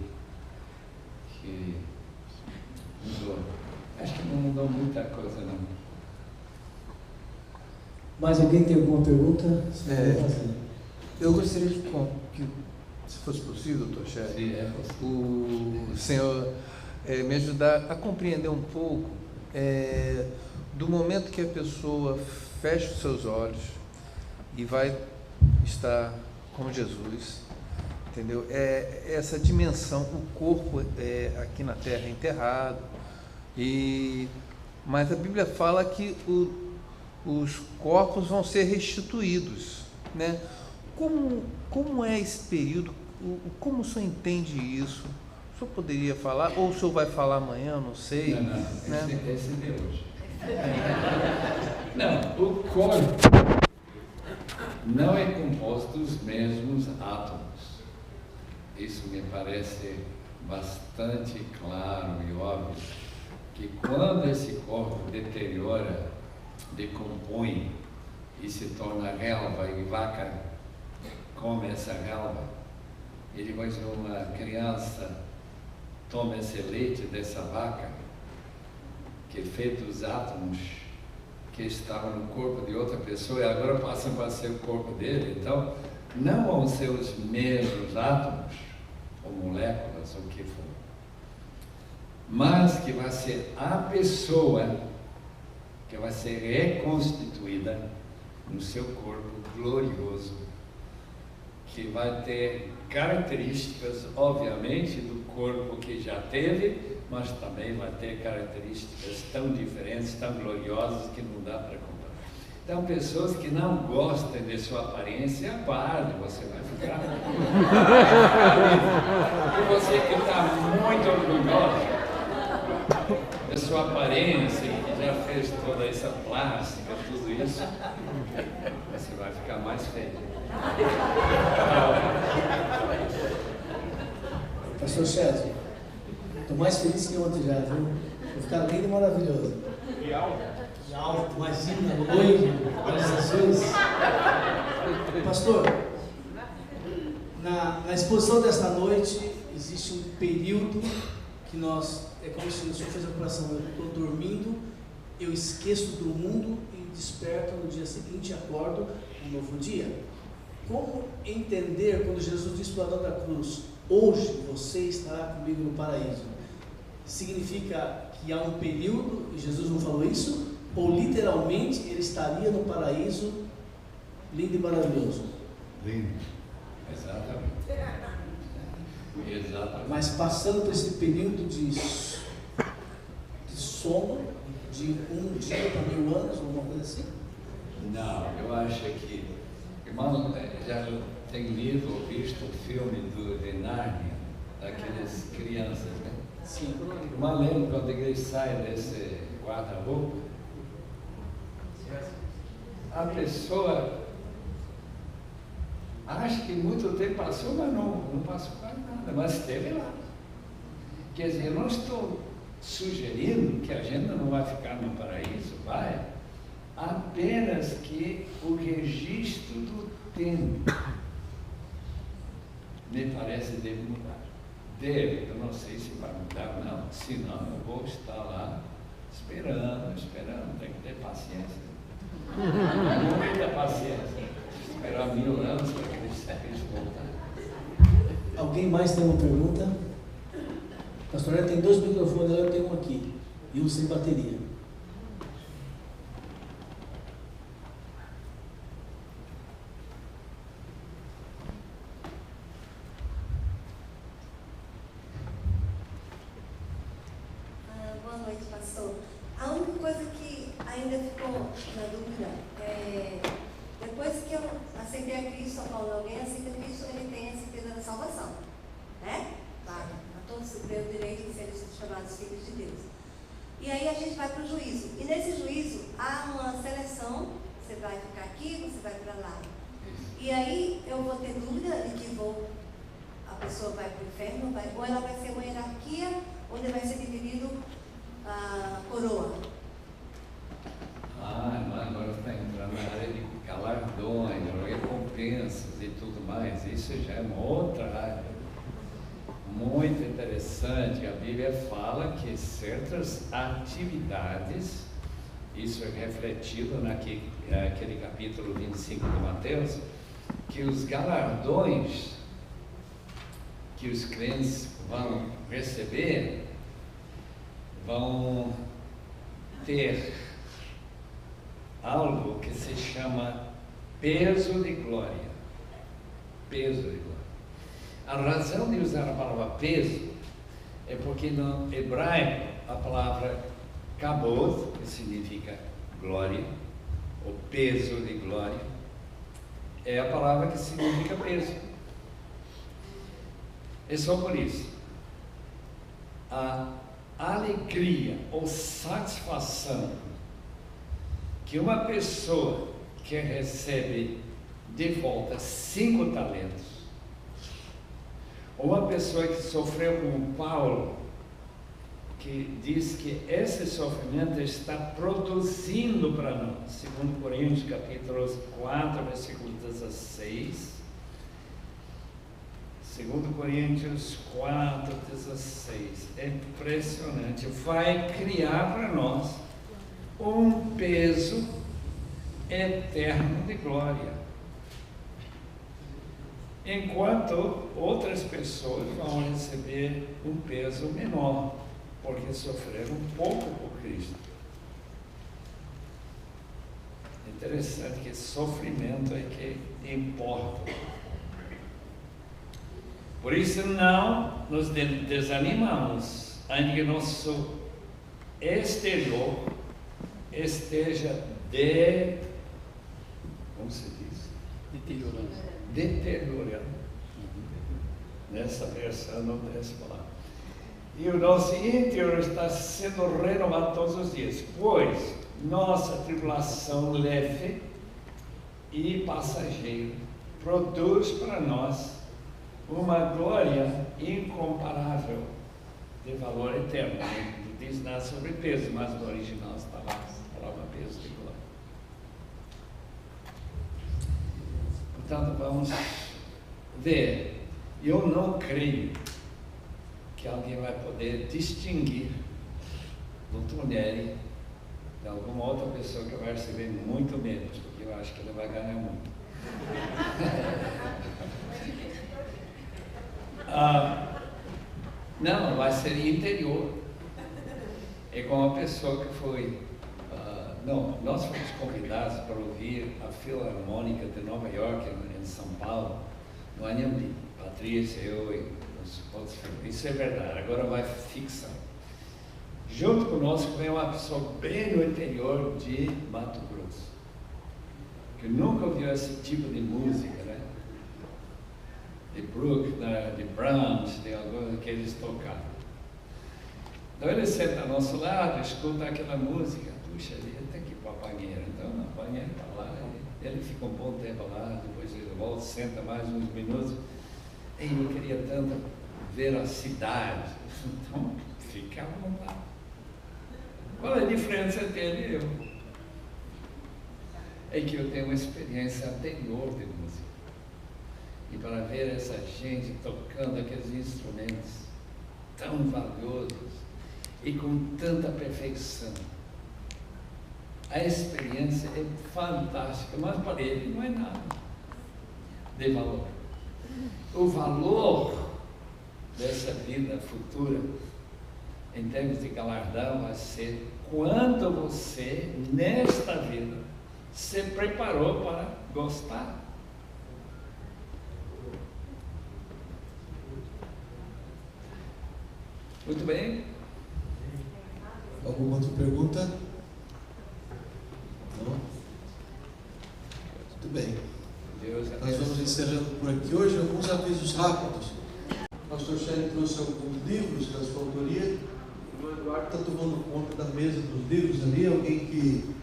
que mudou. Acho que não mudou muita coisa, não. Mais alguém tem alguma pergunta? Eu gostaria de que, se fosse possível, Dr. Sherry, Sim, é possível. o senhor me ajudar a compreender um pouco do momento que a pessoa fecha os seus olhos e vai estar com Jesus, entendeu? Essa dimensão, o corpo aqui na terra é enterrado, mas a Bíblia fala que os corpos vão ser restituídos, né? Como é esse período? Como o senhor entende isso? O senhor poderia falar? Ou o senhor vai falar amanhã? Não sei. Não, né? esse de hoje. Não, o corpo não é composto dos mesmos átomos. Isso me parece bastante claro e óbvio, que quando esse corpo deteriora, decompõe e se torna relva, e vaca come essa relva, e depois uma criança toma esse leite dessa vaca, que é feito dos átomos que estavam no corpo de outra pessoa e agora passam para ser o corpo dele. Então, não vão ser os mesmos átomos, ou moléculas, ou o que for, mas que vai ser a pessoa que vai ser reconstituída no seu corpo glorioso, que vai ter características, obviamente, do corpo que já teve, mas também vai ter características tão diferentes, tão gloriosas, que não dá para comparar. Então, pessoas que não gostam de sua aparência, aguardem, você vai ficar. E você que está muito orgulhoso da sua aparência, que já fez toda essa plástica, tudo isso, você vai ficar mais feio. Pastor César, estou mais feliz que ontem já, viu? Vou ficar lindo e maravilhoso. E alto. E alto, imagina, loiro, olhos azuis. Pastor, na exposição desta noite, existe um período que nós, é como se o Senhor fez a comparação, eu estou dormindo, eu esqueço do mundo e desperto no dia seguinte e acordo um novo dia. Como entender quando Jesus diz para o ladrão da cruz, hoje você estará comigo no paraíso? Significa que há um período, e Jesus não falou isso, ou literalmente ele estaria no paraíso lindo e maravilhoso? Lindo. Exatamente. Exatamente. Mas passando por esse período de sono, de um dia para 1000 anos, alguma coisa assim? Não, eu acho que, irmão, já tem lido ou visto o filme de Nárnia, daquelas crianças, né? Sim. Irmão, lembra quando ele sai desse guarda-roupa? A pessoa acha que muito tempo passou, mas não passou quase nada, mas esteve lá. Quer dizer, eu não estou sugerindo que a gente não vai ficar no paraíso, vai, apenas que o registro do tempo me parece deve mudar. Deve, eu não sei se vai mudar ou não, senão eu vou estar lá esperando, tem que ter paciência. Muita paciência. Esperar 1000 anos para que eles serviço voltar. Alguém mais tem uma pergunta? Pastor, tem 2 microfones, eu tenho um aqui e um sem bateria. Boa noite, pastor. A única coisa que ainda ficou na dúvida é, depois que eu aceitei a Cristo, quando alguém aceita a Cristo, ele tem a certeza da salvação, né? A todos se deu o direito de serem chamados filhos de Deus. E aí a gente vai para o juízo. E nesse juízo há uma seleção, você vai ficar aqui, você vai para lá. E aí eu vou ter dúvida de que a pessoa vai para o inferno, ou ela vai ser uma hierarquia, onde vai ser dividido a coroa. Agora está entrando na área de galardões, recompensas e tudo mais. Isso já é uma outra área muito interessante. A Bíblia fala que certas atividades, isso é refletido naquele capítulo 25 de Mateus, que os galardões que os crentes vão receber vão ter algo que se chama peso de glória. Peso de glória. A razão de usar a palavra peso é porque no hebraico a palavra kabod, que significa glória, ou peso de glória, é a palavra que significa peso. É só por isso. A alegria ou satisfação que uma pessoa que recebe de volta 5 talentos, ou uma pessoa que sofreu como Paulo, que diz que esse sofrimento está produzindo para nós, 2 Coríntios capítulo 4, versículo 16, 2 Coríntios 4, 16, é impressionante, vai criar para nós um peso eterno de glória. Enquanto outras pessoas vão receber um peso menor, porque sofreram um pouco por Cristo. Interessante que sofrimento é que importa. Por isso não nos desanimamos, ainda que nosso exterior esteja como se diz? Deteriorando. Nessa versão não tem essa palavra. E o nosso interior está sendo renovado todos os dias, pois nossa tribulação leve e passageira produz para nós uma glória incomparável de valor eterno. Não diz nada sobre peso, mas no original está lá a palavra peso de glória. Portanto, vamos ver. Eu não creio que alguém vai poder distinguir do Tonelli de alguma outra pessoa que vai receber muito menos, porque eu acho que ele vai ganhar muito. Não, vai ser interior. É com uma pessoa que foi... não, nós fomos convidados para ouvir a Filarmônica de Nova York, em São Paulo, no Anhembi. Patrícia, eu e os outros. Isso é verdade, agora vai ficção. Junto conosco vem uma pessoa bem no interior de Mato Grosso, que nunca ouviu esse tipo de música, né? De Bruckner, de Brahms, de alguma que eles tocavam. Então ele senta ao nosso lado, escuta aquela música. Puxa, ele tem que ir para a banheira. Então, na banheira para lá, ele fica um bom tempo lá, depois ele volta, senta mais uns minutos. E ele queria tanto ver a cidade. Então, fica à vontade. Qual é a diferença entre ele e eu? É que eu tenho uma experiência anterior de música. E para ver essa gente tocando aqueles instrumentos tão valiosos e com tanta perfeição, a experiência é fantástica, mas para ele não é nada de valor. O valor dessa vida futura, em termos de galardão, vai ser quanto você, nesta vida, se preparou para gostar. Muito bem. Alguma outra pergunta? Não? Muito bem. Deus Nós vamos encerrando por aqui hoje. Alguns avisos rápidos. O pastor Shelley trouxe alguns livros da sua autoria. O Eduardo está tomando conta da mesa dos livros ali. Alguém que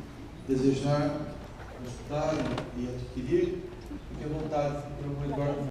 desejar consultar e adquirir, fique à vontade. O Eduardo